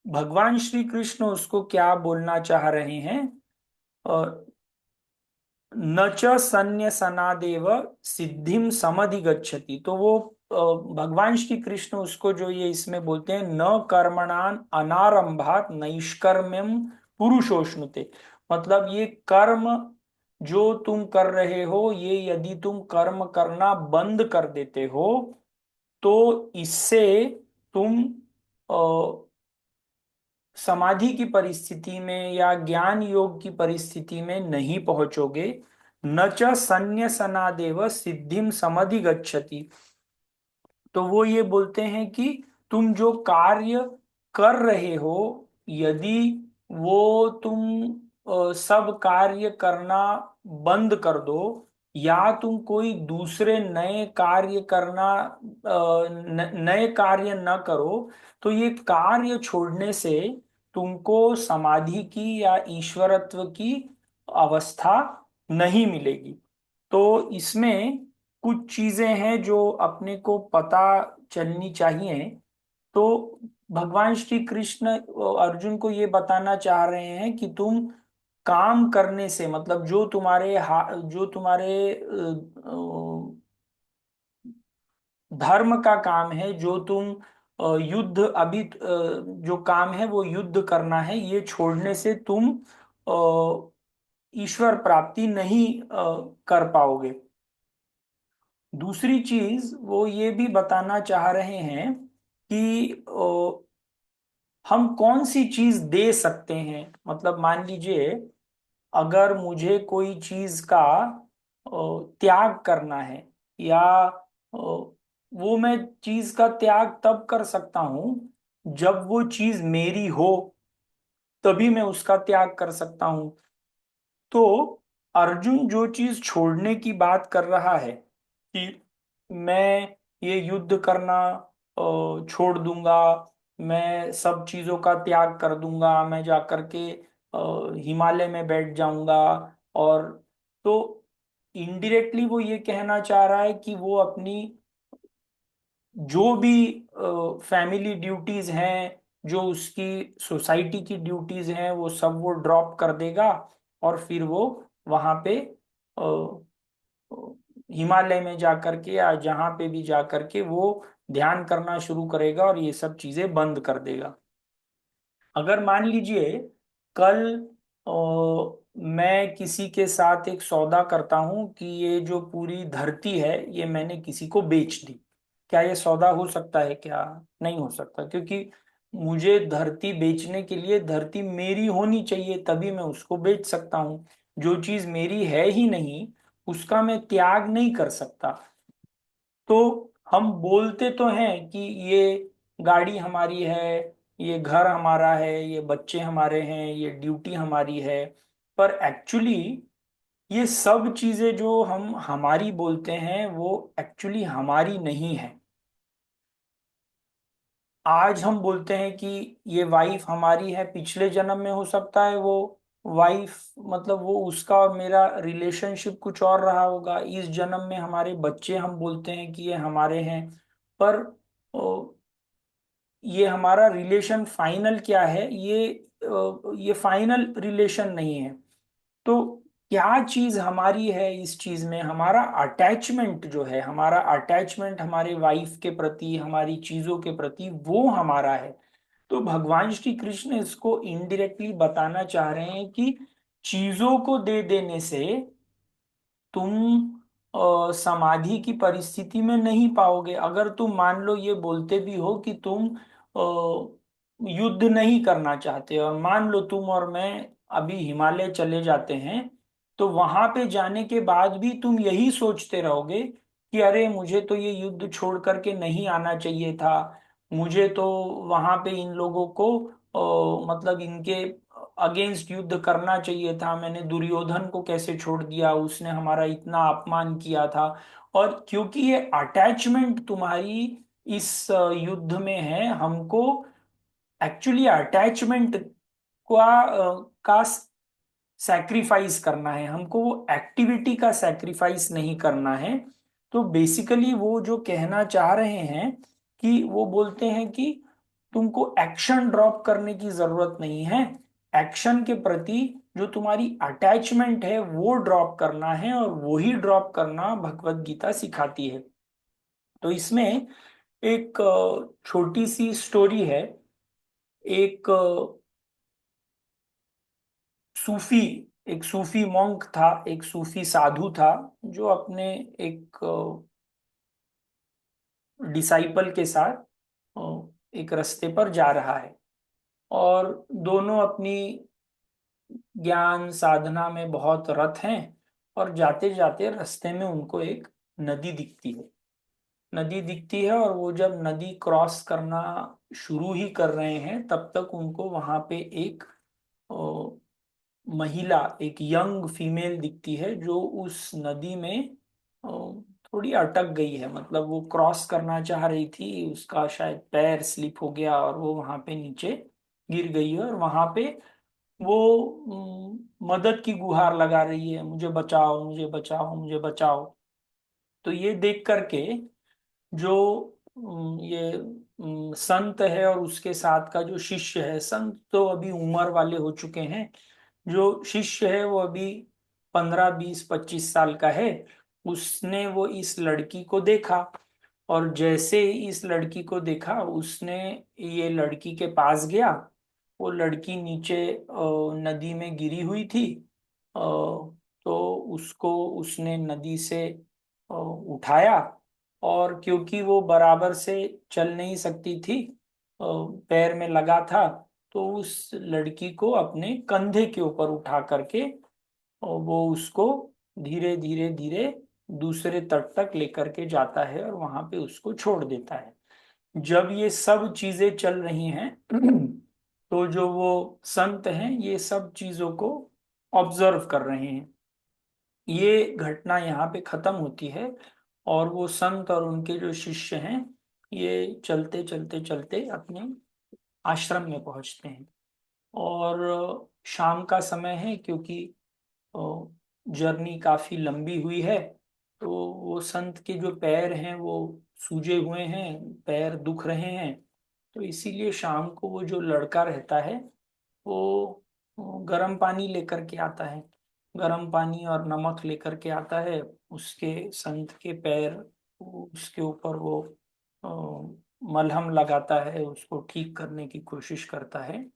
भगवान श्री कृष्ण उसको क्या बोलना चाह रहे हैं, न च सन्न्यसनादेव सिद्धिम समधिगच्छति। तो वो भगवान श्री कृष्ण उसको जो ये इसमें बोलते हैं, न कर्मणान अनारंभात नैष्कर्म्यम पुरुषोष्णुते, मतलब ये कर्म जो तुम कर रहे हो ये यदि तुम कर्म करना बंद कर देते हो तो इससे तुम समाधि की परिस्थिति में या ज्ञान योग की परिस्थिति में नहीं पहुंचोगे। न च संन्यसनादेव सिद्धिम समधिगच्छति। तो वो ये बोलते हैं कि तुम जो कार्य कर रहे हो, यदि वो तुम सब कार्य करना बंद कर दो या तुम कोई दूसरे नए कार्य करना नए कार्य न करो, तो ये कार्य छोड़ने से तुमको समाधि की या ईश्वरत्व की अवस्था नहीं मिलेगी। तो इसमें कुछ चीजें हैं जो अपने को पता चलनी चाहिए। तो भगवान श्री कृष्ण अर्जुन को ये बताना चाह रहे हैं कि तुम काम करने से, मतलब जो तुम्हारे धर्म का काम है, जो तुम युद्ध अभी जो काम है वो युद्ध करना है, ये छोड़ने से तुम ईश्वर प्राप्ति नहीं कर पाओगे। दूसरी चीज वो ये भी बताना चाह रहे हैं कि हम कौन सी चीज दे सकते हैं। मतलब मान लीजिए अगर मुझे कोई चीज का त्याग करना है, या वो मैं चीज का त्याग तब कर सकता हूं जब वो चीज मेरी हो, तभी मैं उसका त्याग कर सकता हूं। तो अर्जुन जो चीज छोड़ने की बात कर रहा है कि मैं ये युद्ध करना छोड़ दूंगा, मैं सब चीजों का त्याग कर दूंगा, मैं जा करके हिमालय में बैठ जाऊंगा, और तो इनडायरेक्टली वो ये कहना चाह रहा है कि वो अपनी जो भी फैमिली ड्यूटीज हैं, जो उसकी सोसाइटी की ड्यूटीज हैं, वो सब वो ड्रॉप कर देगा और फिर वो वहां पे हिमालय में जाकर के या जहां पे भी जाकर के वो ध्यान करना शुरू करेगा और ये सब चीजें बंद कर देगा। अगर मान लीजिए कल मैं किसी के साथ एक सौदा करता हूं कि ये जो पूरी धरती है ये मैंने किसी को बेच दी, क्या ये सौदा हो सकता है? क्या नहीं हो सकता, क्योंकि मुझे धरती बेचने के लिए धरती मेरी होनी चाहिए, तभी मैं उसको बेच सकता हूँ। जो चीज मेरी है ही नहीं उसका मैं त्याग नहीं कर सकता। तो हम बोलते तो हैं कि ये गाड़ी हमारी है, ये घर हमारा है, ये बच्चे हमारे हैं, ये ड्यूटी हमारी है, पर एक्चुअली ये सब चीजें जो हम हमारी बोलते हैं वो एक्चुअली हमारी नहीं है। आज हम बोलते हैं कि ये वाइफ हमारी है, पिछले जन्म में हो सकता है वो वाइफ, मतलब वो उसका और मेरा रिलेशनशिप कुछ और रहा होगा। इस जन्म में हमारे बच्चे हम बोलते हैं कि ये हमारे हैं, पर ये हमारा रिलेशन फाइनल क्या है, ये फाइनल रिलेशन नहीं है। तो क्या चीज हमारी है इस चीज में? हमारा अटैचमेंट जो है, हमारा अटैचमेंट हमारे वाइफ के प्रति, हमारी चीजों के प्रति, वो हमारा है। तो भगवान श्री कृष्ण इसको इनडायरेक्टली बताना चाह रहे हैं कि चीजों को दे देने से तुम समाधि की परिस्थिति में नहीं पाओगे। अगर तुम मान लो ये बोलते भी हो कि तुम युद्ध नहीं करना चाहते, और मान लो तुम और मैं अभी हिमालय चले जाते हैं, तो वहां पे जाने के बाद भी तुम यही सोचते रहोगे कि अरे मुझे तो ये युद्ध छोड़ करके नहीं आना चाहिए था, मुझे तो वहां पे इन लोगों को मतलब इनके अगेंस्ट युद्ध करना चाहिए था, मैंने दुर्योधन को कैसे छोड़ दिया, उसने हमारा इतना अपमान किया था। और क्योंकि ये अटैचमेंट तुम्हारी इस युद्ध में है, हमको एक्चुअली अटैचमेंट का सैक्रिफाइस करना है, हमको वो एक्टिविटी का सैक्रिफाइस नहीं करना है। तो बेसिकली वो जो कहना चाह रहे हैं कि वो बोलते हैं कि तुमको एक्शन ड्रॉप करने की जरूरत नहीं है, एक्शन के प्रति जो तुम्हारी अटैचमेंट है वो ड्रॉप करना है, और वही ड्रॉप करना भगवत गीता सिखाती है। तो इसमें एक छोटी सी स्टोरी है। एक सूफी एक सूफी मॉन्क था, एक सूफी साधु था, जो अपने एक डिसाइपल के साथ एक रास्ते पर जा रहा है, और दोनों अपनी ज्ञान साधना में बहुत रत हैं। और जाते जाते रास्ते में उनको एक नदी दिखती है, नदी दिखती है, और वो जब नदी क्रॉस करना शुरू ही कर रहे हैं, तब तक उनको वहां पे एक महिला, एक यंग फीमेल दिखती है, जो उस नदी में अ, थोड़ी अटक गई है। मतलब वो क्रॉस करना चाह रही थी, उसका शायद पैर स्लिप हो गया और वो वहां पे नीचे गिर गई है, और वहां पे वो मदद की गुहार लगा रही है, मुझे बचाओ, मुझे बचाओ, मुझे बचाओ। तो ये देख करके जो ये संत है और उसके साथ का जो शिष्य है, संत तो अभी उम्र वाले हो चुके हैं, जो शिष्य है वो अभी 15, 20, 25 साल का है। उसने वो इस लड़की को देखा, और जैसे ही इस लड़की को देखा, उसने ये लड़की के पास गया। वो लड़की नीचे नदी में गिरी हुई थी। तो उसको उसने नदी से उठाया, और क्योंकि वो बराबर से चल नहीं सकती थी, पैर में लगा था, तो उस लड़की को अपने कंधे के ऊपर उठा करके और वो उसको धीरे धीरे धीरे दूसरे तट तक लेकर के जाता है, और वहां पे उसको छोड़ देता है। जब ये सब चीजें चल रही हैं तो जो वो संत हैं ये सब चीजों को ऑब्जर्व कर रहे हैं। ये घटना यहाँ पे खत्म होती है, और वो संत और उनके जो शिष्य हैं ये चलते चलते चलते अपने आश्रम में पहुंचते हैं। और शाम का समय है, क्योंकि जर्नी काफी लंबी हुई है, तो वो संत के जो पैर हैं वो सूजे हुए हैं, पैर दुख रहे हैं। तो इसीलिए शाम को वो जो लड़का रहता है वो गर्म पानी लेकर के आता है, गर्म पानी और नमक लेकर के आता है, उसके संत के पैर, उसके ऊपर वो मलहम लगाता है, उसको ठीक करने की कोशिश करता है।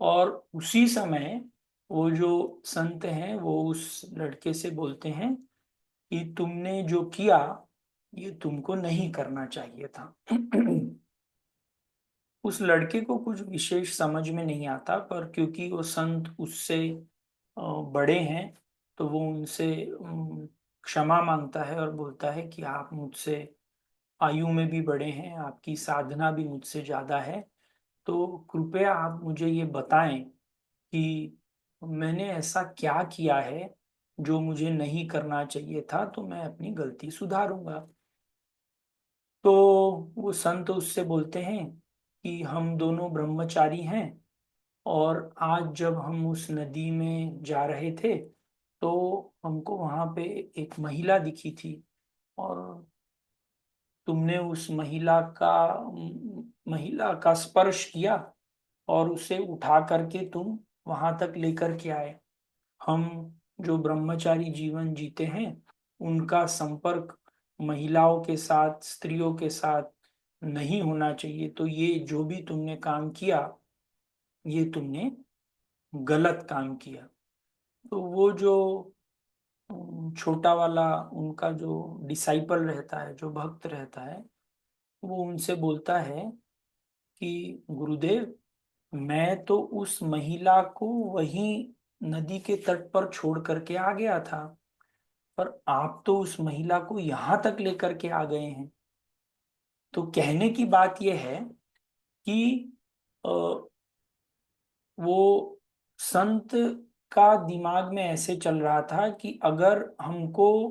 और उसी समय वो जो संत हैं वो उस लड़के से बोलते हैं कि तुमने जो किया ये तुमको नहीं करना चाहिए था। उस लड़के को कुछ विशेष समझ में नहीं आता, पर क्योंकि वो संत उससे बड़े हैं, तो वो उनसे क्षमा मांगता है और बोलता है कि आप मुझसे आयु में भी बड़े हैं, आपकी साधना भी मुझसे ज्यादा है, तो कृपया आप मुझे ये बताएं कि मैंने ऐसा क्या किया है जो मुझे नहीं करना चाहिए था, तो मैं अपनी गलती सुधारूंगा। तो वो संत उससे बोलते हैं कि हम दोनों ब्रह्मचारी हैं, और आज जब हम उस नदी में जा रहे थे, तो हमको वहां पे एक महिला दिखी थी, और तुमने उस महिला का स्पर्श किया, और उसे उठा करके तुम वहां तक लेकर के आए। हम जो ब्रह्मचारी जीवन जीते हैं, उनका संपर्क महिलाओं के साथ, स्त्रियों के साथ नहीं होना चाहिए, तो ये जो भी तुमने काम किया ये तुमने गलत काम किया। तो वो जो छोटा वाला उनका जो डिसाइपल रहता है, जो भक्त रहता है, वो उनसे बोलता है कि गुरुदेव, मैं तो उस महिला को वहीं नदी के तट पर छोड़ करके आ गया था, पर आप तो उस महिला को यहां तक लेकर के आ गए हैं। तो कहने की बात यह है कि अ, वो संत का दिमाग में ऐसे चल रहा था कि अगर हमको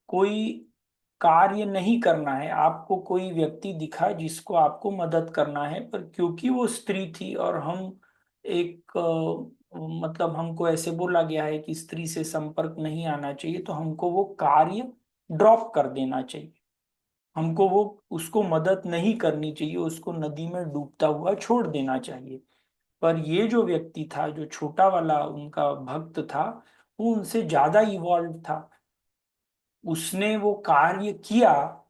कोई कार्य नहीं करना है, आपको कोई व्यक्ति दिखा जिसको आपको मदद करना है, पर क्योंकि वो स्त्री थी और हम एक मतलब हमको ऐसे बोला गया है कि स्त्री से संपर्क नहीं आना चाहिए, तो हमको वो कार्य ड्रॉप कर देना चाहिए, हमको वो उसको मदद नहीं करनी चाहिए, उसको नदी में डूबता हुआ छोड़ देना चाहिए। पर ये जो व्यक्ति था, जो छोटा वाला उनका भक्त था, वो उनसे ज्यादा इवॉल्व था। उसने वो कार्य किया,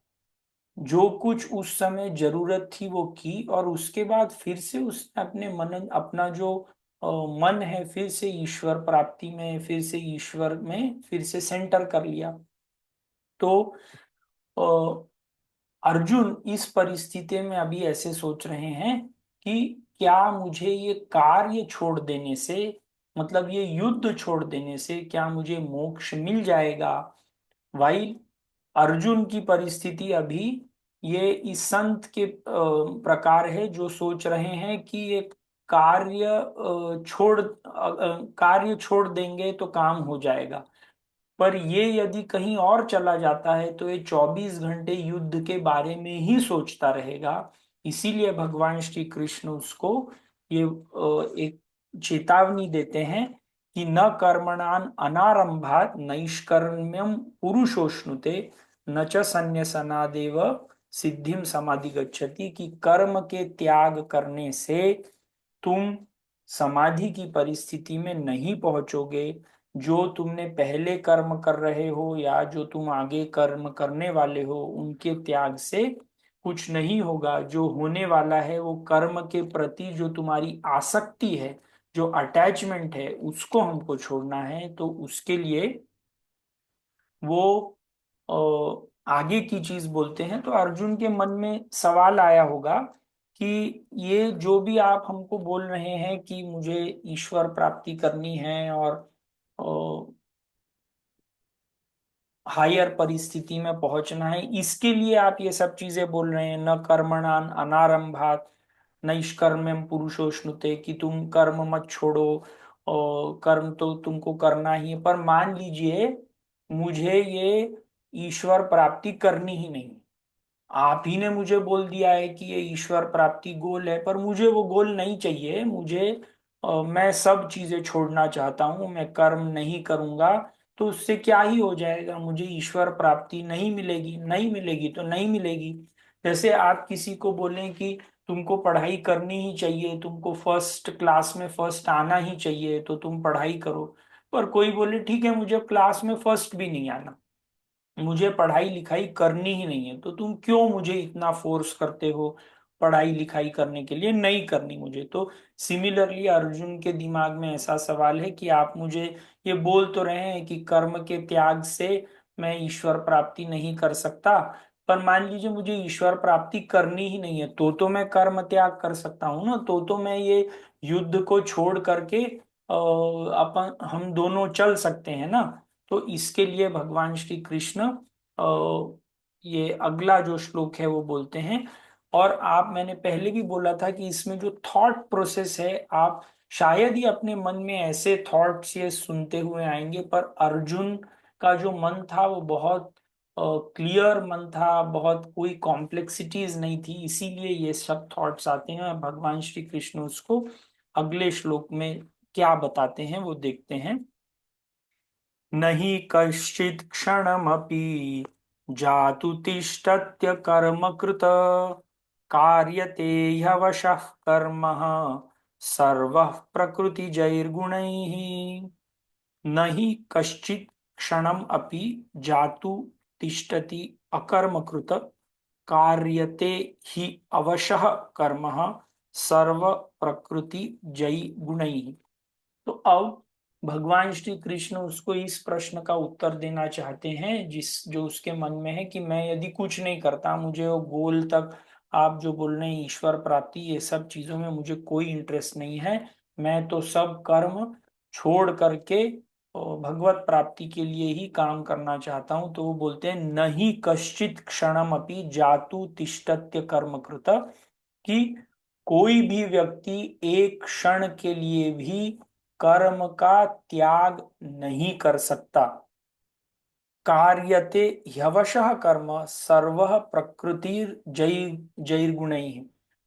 जो कुछ उस समय जरूरत थी वो की, और उसके बाद फिर से उसने अपने मन, अपना जो मन है, फिर से ईश्वर प्राप्ति में, फिर से ईश्वर में फिर से सेंटर कर लिया। तो अर्जुन इस परिस्थिति में अभी ऐसे सोच रहे हैं कि क्या मुझे ये कार्य छोड़ देने से, मतलब ये युद्ध छोड़ देने से क्या मुझे मोक्ष मिल जाएगा। वाइल अर्जुन की परिस्थिति अभी ये इस संत के प्रकार है, जो सोच रहे हैं कि ये कार्य कार्य छोड़ देंगे तो काम हो जाएगा। पर ये यदि कहीं और चला जाता है तो ये 24 घंटे युद्ध के बारे में ही सोचता रहेगा। इसीलिए भगवान श्री कृष्ण उसको ये एक चेतावनी देते हैं कि न कर्मणान अनारंभात नैष्कर्म्यम पुरुषोष्णुते न च संन्यसनादेव सिद्धिम समाधि गच्छति, कि कर्म के त्याग करने से तुम समाधि की परिस्थिति में नहीं पहुंचोगे। जो तुमने पहले कर्म कर रहे हो या जो तुम आगे कर्म करने वाले हो, उनके त्याग से कुछ नहीं होगा। जो होने वाला है वो कर्म के प्रति जो तुम्हारी आसक्ति है, जो अटैचमेंट है, उसको हमको छोड़ना है। तो उसके लिए वो आगे की चीज बोलते हैं। तो अर्जुन के मन में सवाल आया होगा कि ये जो भी आप हमको बोल रहे हैं कि मुझे ईश्वर प्राप्ति करनी है और हायर परिस्थिति में पहुंचना है, इसके लिए आप ये सब चीजें बोल रहे हैं, न कर्मणान अनारंभात नैष्कर्म्यम पुरुषोष्णुते, कि तुम कर्म मत छोड़ो और कर्म तो तुमको करना ही है। पर मान लीजिए मुझे ये ईश्वर प्राप्ति करनी ही नहीं, आप ही ने मुझे बोल दिया है कि ये ईश्वर प्राप्ति गोल है, पर मुझे वो गोल नहीं चाहिए। मुझे मैं सब चीजें छोड़ना चाहता हूँ, मैं कर्म नहीं करूंगा। तो उससे क्या ही हो जाएगा, मुझे ईश्वर प्राप्ति नहीं मिलेगी, नहीं मिलेगी तो नहीं मिलेगी। जैसे आप किसी को बोलें कि तुमको पढ़ाई करनी ही चाहिए, तुमको फर्स्ट क्लास में फर्स्ट आना ही चाहिए, तो तुम पढ़ाई करो। पर कोई बोले ठीक है मुझे क्लास में फर्स्ट भी नहीं आना, मुझे पढ़ाई लिखाई करनी ही नहीं है, तो तुम क्यों मुझे इतना फोर्स करते हो पढ़ाई लिखाई करने के लिए, नहीं करनी मुझे। तो सिमिलरली अर्जुन के दिमाग में ऐसा सवाल है कि आप मुझे ये बोल तो रहे हैं कि कर्म के त्याग से मैं ईश्वर प्राप्ति नहीं कर सकता, पर मान लीजिए मुझे ईश्वर प्राप्ति करनी ही नहीं है, तो मैं कर्म त्याग कर सकता हूँ ना। तो मैं ये युद्ध को छोड़ करके अपन हम दोनों चल सकते हैं ना। तो इसके लिए भगवान श्री कृष्ण ये अगला जो श्लोक है वो बोलते हैं। और आप, मैंने पहले भी बोला था कि इसमें जो थॉट प्रोसेस है, आप शायद ही अपने मन में ऐसे थॉट्स ये सुनते हुए आएंगे, पर अर्जुन का जो मन था वो बहुत क्लियर मन था, बहुत कोई कॉम्प्लेक्सिटीज नहीं थी, इसीलिए ये सब थॉट्स आते हैं। भगवान श्री कृष्ण उसको अगले श्लोक में क्या बताते हैं वो देखते हैं। नहि कश्चित् क्षणमपि जातु तिष्ठत्य कर्मकृत कार्यते ह्यवशः कर्मः सर्वः प्रकृतिजैर्गुणैः। न हि कश्चित् क्षणम् अपि जातु तिष्ठति अकर्मकृत कार्यते हि अवशः कर्मः सर्व प्रकृति जय गुणैः। तो अब भगवान श्री कृष्ण उसको इस प्रश्न का उत्तर देना चाहते हैं जो उसके मन में है कि मैं यदि कुछ नहीं करता, मुझे वो गोल तक, आप जो बोल रहे हैं ईश्वर प्राप्ति, ये सब चीजों में मुझे कोई इंटरेस्ट नहीं है। मैं तो सब कर्म छोड़ करके भगवत प्राप्ति के लिए ही काम करना चाहता हूं। तो वो बोलते हैं नहीं कश्चित क्षणम अपि जातु तिष्ठत्य कर्म कृत, कि कोई भी व्यक्ति एक क्षण के लिए भी कर्म का त्याग नहीं कर सकता। कार्यते ह्यवशः कर्म सर्वः प्रकृतिर जय जैर्गुणैः।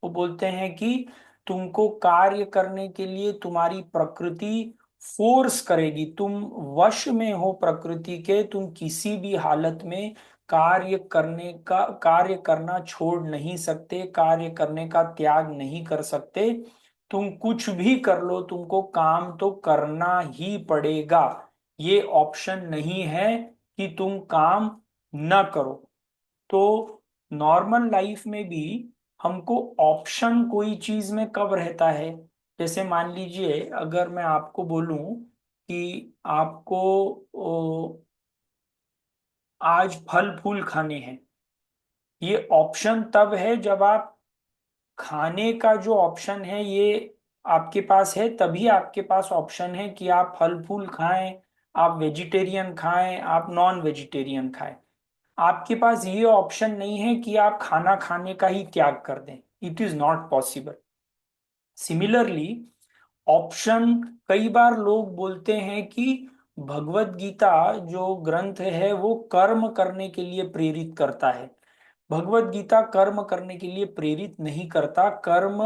वो बोलते हैं कि तुमको कार्य करने के लिए तुम्हारी प्रकृति फोर्स करेगी, तुम वश में हो प्रकृति के, तुम किसी भी हालत में कार्य करना छोड़ नहीं सकते, कार्य करने का त्याग नहीं कर सकते। तुम कुछ भी कर लो, तुमको काम तो करना ही पड़ेगा। ये ऑप्शन नहीं है कि तुम काम न करो। तो नॉर्मल लाइफ में भी हमको ऑप्शन कोई चीज में कब रहता है? जैसे मान लीजिए अगर मैं आपको बोलूं कि आपको आज फल फूल खाने हैं, ये ऑप्शन तब है जब आप खाने का जो ऑप्शन है ये आपके पास है, तभी आपके पास ऑप्शन है कि आप फल फूल खाएं, आप वेजिटेरियन खाएं, आप नॉन वेजिटेरियन खाएं। आपके पास ये ऑप्शन नहीं है कि आप खाना खाने का ही त्याग कर दें। It is not possible. Similarly option, कई बार लोग बोलते हैं कि भगवत गीता जो ग्रंथ है वो कर्म करने के लिए प्रेरित करता है। भगवत गीता कर्म करने के लिए प्रेरित नहीं करता। कर्म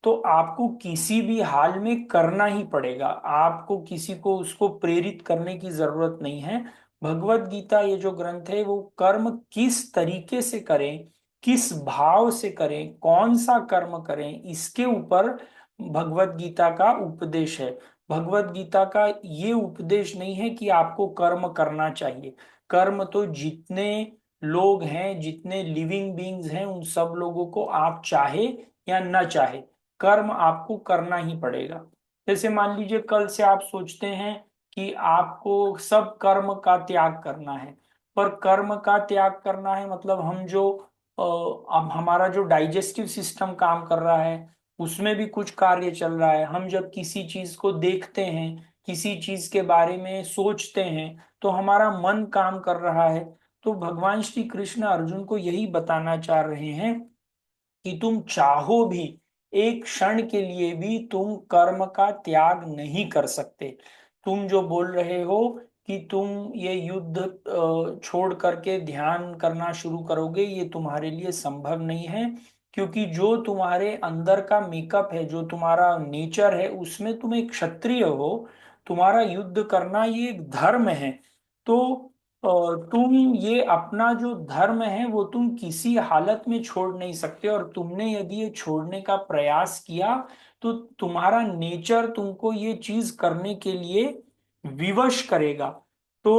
तो आपको किसी भी हाल में करना ही पड़ेगा, आपको किसी को उसको प्रेरित करने की जरूरत नहीं है। भगवत गीता ये जो ग्रंथ है वो कर्म किस तरीके से करें, किस भाव से करें, कौन सा कर्म करें, इसके ऊपर भगवत गीता का उपदेश है। भगवत गीता का ये उपदेश नहीं है कि आपको कर्म करना चाहिए। कर्म तो जितने लोग हैं, जितने लिविंग बीइंग्स हैं, उन सब लोगों को आप चाहे या न चाहे कर्म आपको करना ही पड़ेगा। जैसे मान लीजिए कल से आप सोचते हैं कि आपको सब कर्म का त्याग करना है, पर कर्म का त्याग करना है मतलब हम जो अब हमारा जो डाइजेस्टिव सिस्टम काम कर रहा है उसमें भी कुछ कार्य चल रहा है। हम जब किसी चीज को देखते हैं, किसी चीज के बारे में सोचते हैं, तो हमारा मन काम कर रहा है। तो भगवान श्री कृष्ण अर्जुन को यही बताना चाह रहे हैं कि तुम चाहो भी एक क्षण के लिए भी तुम कर्म का त्याग नहीं कर सकते। तुम जो बोल रहे हो कि तुम ये युद्ध छोड़ करके ध्यान करना शुरू करोगे, ये तुम्हारे लिए संभव नहीं है, क्योंकि जो तुम्हारे अंदर का मेकअप है, जो तुम्हारा नेचर है, उसमें तुम एक क्षत्रिय हो। तुम्हारा युद्ध करना ये एक धर्म है। तो तुम ये अपना जो धर्म है वो तुम किसी हालत में छोड़ नहीं सकते, और तुमने यदि ये छोड़ने का प्रयास किया तो तुम्हारा नेचर तुमको ये चीज करने के लिए विवश करेगा। तो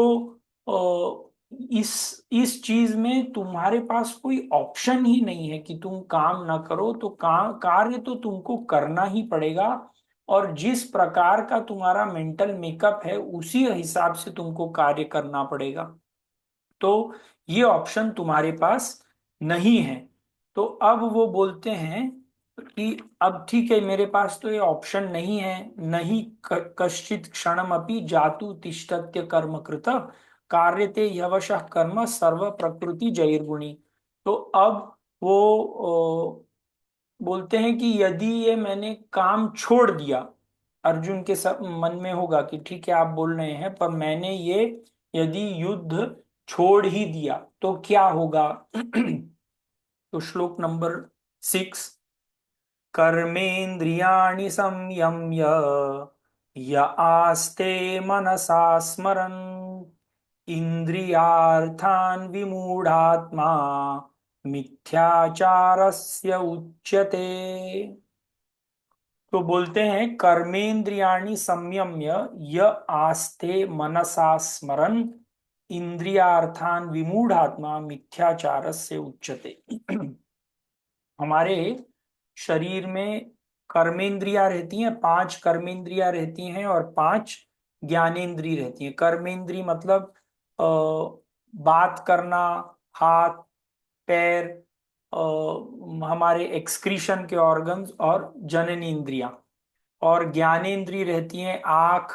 इस चीज में तुम्हारे पास कोई ऑप्शन ही नहीं है कि तुम काम ना करो। तो कार्य तो तुमको करना ही पड़ेगा, और जिस प्रकार का तुम्हारा मेंटल मेकअप है उसी हिसाब से तुमको कार्य करना पड़ेगा। तो ये ऑप्शन तुम्हारे पास नहीं है। तो अब वो बोलते हैं कि अब ठीक है, मेरे पास तो ये ऑप्शन नहीं है, नहीं कश्चित क्षणम अपि जातु तिष्ठत्य कर्म कृत कार्यते यवशः कर्म सर्व प्रकृति जैर्गुणी। तो अब वो बोलते हैं कि यदि ये मैंने काम छोड़ दिया, अर्जुन के सब मन में होगा कि ठीक है आप बोल रहे हैं, पर मैंने ये यदि युद्ध छोड़ ही दिया तो क्या होगा? तो श्लोक नंबर 6, कर्मेन्द्रियाणि संयम्य य आस्ते मनसा स्मरन् इंद्रियार्थान् विमूढ़ात्मा मिथ्याचारस्य उच्यते। तो बोलते हैं कर्मेंद्रियाणि संयम्य य आस्ते मनसा स्मरन् इंद्रियार्थान विमूढ़ात्मा मिथ्याचारस्य उच्यते। हमारे शरीर में कर्मेंद्रियां रहती हैं, 5 कर्मेंद्रियां रहती हैं और 5 ज्ञानेंद्री रहती है। कर्मेंद्री मतलब अ, बात करना, हाथ पैर, हमारे एक्सक्रीशन के ऑर्गन्स और जनन इंद्रियां। और ज्ञानेंद्री रहती हैं आँख,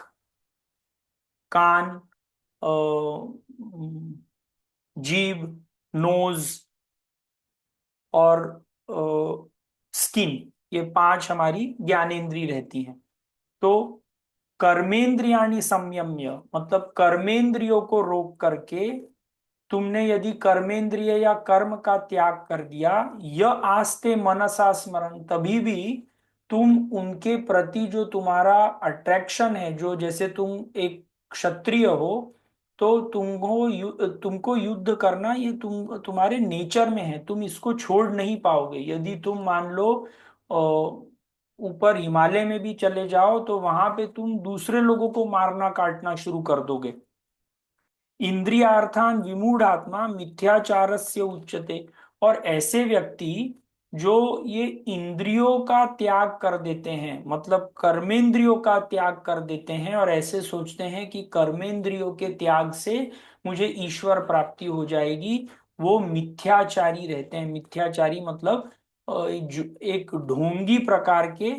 कान, अ, जीभ, नोज और स्किन। ये पांच हमारी ज्ञानेंद्री रहती हैं। तो कर्मेंद्रियाणि संयम्य मतलब कर्मेंद्रियों को रोक करके तुमने यदि कर्मेंद्रिय या कर्म का त्याग कर दिया, यह आस्ते मनसा स्मरण, तभी भी तुम उनके प्रति जो तुम्हारा अट्रैक्शन है, जो जैसे तुम एक क्षत्रिय हो तो तुमको युद्ध करना ये तुम्हारे नेचर में है, तुम इसको छोड़ नहीं पाओगे। यदि तुम मान लो ऊपर हिमालय में भी चले जाओ तो वहां पे तुम दूसरे लोगों को मारना काटना शुरू कर दोगे। इंद्रियार्थान विमूढ़ आत्मा मिथ्याचारस्य उच्यते। और ऐसे व्यक्ति जो ये इंद्रियों का त्याग कर देते हैं, मतलब कर्मेंद्रियों का त्याग कर देते हैं और ऐसे सोचते हैं कि कर्मेंद्रियों के त्याग से मुझे ईश्वर प्राप्ति हो जाएगी, वो मिथ्याचारी रहते हैं। मिथ्याचारी मतलब एक ढोंगी प्रकार के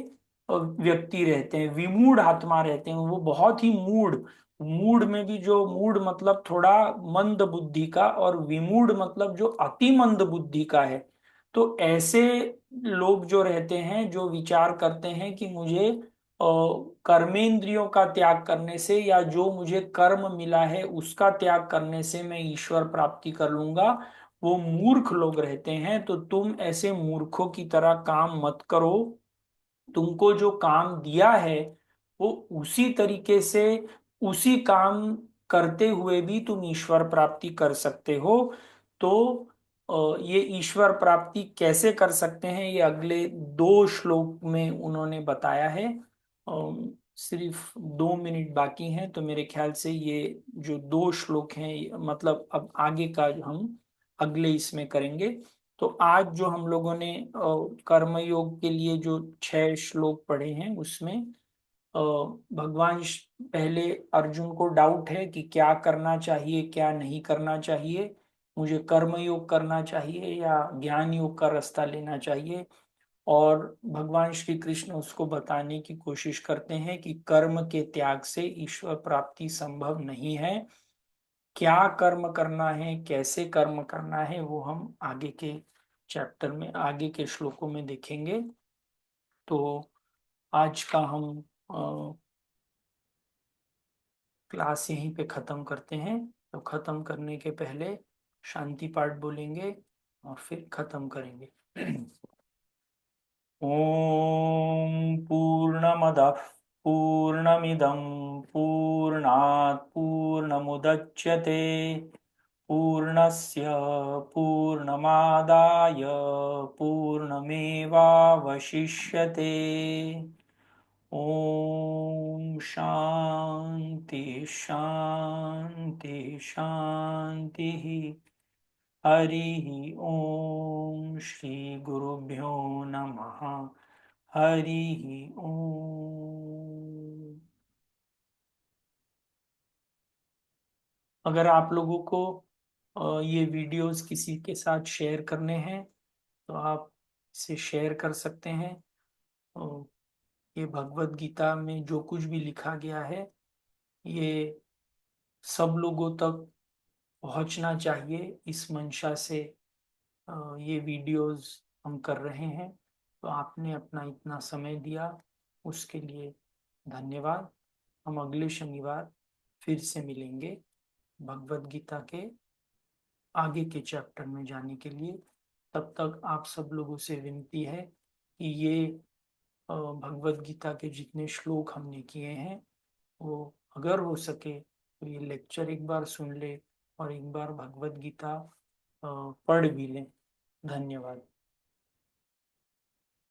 व्यक्ति रहते हैं, विमूढ़ आत्मा रहते हैं। वो बहुत ही मूढ़, मूड में भी जो मूड मतलब थोड़ा मंद बुद्धि का, और विमूढ़ मतलब जो अति मंद बुद्धि का है। तो ऐसे लोग जो रहते हैं, जो विचार करते हैं कि मुझे कर्मेंद्रियों का त्याग करने से या जो मुझे कर्म मिला है उसका त्याग करने से मैं ईश्वर प्राप्ति कर लूंगा, वो मूर्ख लोग रहते हैं। तो तुम ऐसे मूर्खों की तरह काम मत करो। तुमको जो काम दिया है वो उसी तरीके से, उसी काम करते हुए भी तुम ईश्वर प्राप्ति कर सकते हो। तो ये ईश्वर प्राप्ति कैसे कर सकते हैं ये अगले 2 श्लोक में उन्होंने बताया है। सिर्फ 2 मिनट बाकी हैं तो मेरे ख्याल से ये जो 2 श्लोक हैं, मतलब अब आगे का हम अगले इसमें करेंगे। तो आज जो हम लोगों ने कर्मयोग के लिए जो 6 श्लोक पढ़े हैं उसमें भगवान पहले अर्जुन को डाउट है कि क्या करना चाहिए क्या नहीं करना चाहिए, मुझे कर्म योग करना चाहिए या ज्ञान योग का रास्ता लेना चाहिए। और भगवान श्री कृष्ण उसको बताने की कोशिश करते हैं कि कर्म के त्याग से ईश्वर प्राप्ति संभव नहीं है। क्या कर्म करना है, कैसे कर्म करना है, वो हम आगे के चैप्टर में, आगे के श्लोकों में देखेंगे। तो आज का हम क्लास यहीं पे खत्म करते हैं। तो खत्म करने के पहले शांति पाठ बोलेंगे और फिर खत्म करेंगे। ओम पूर्णमदः पूर्णमिदं पूर्णात् पूर्णमुदच्यते पूर्णस्य पूर्णमादाय पूर्णमेवावशिष्यते। ओम शांति शांति शांति। हरि ओम श्री गुरुभ्यो नमः। हरि ओम। अगर आप लोगों को ये वीडियोस किसी के साथ शेयर करने हैं तो आप इसे शेयर कर सकते हैं। अ, ये भगवत गीता में जो कुछ भी लिखा गया है ये सब लोगों तक पहुंचना चाहिए, इस मंशा से ये वीडियोस हम कर रहे हैं। तो आपने अपना इतना समय दिया उसके लिए धन्यवाद। हम अगले शनिवार फिर से मिलेंगे भगवत गीता के आगे के चैप्टर में जाने के लिए। तब तक आप सब लोगों से विनती है कि ये भगवत गीता के जितने श्लोक हमने किए हैं वो अगर हो सके तो ये लेक्चर एक बार सुन ले और एक बार भगवत गीता पढ़ भी लें। धन्यवाद।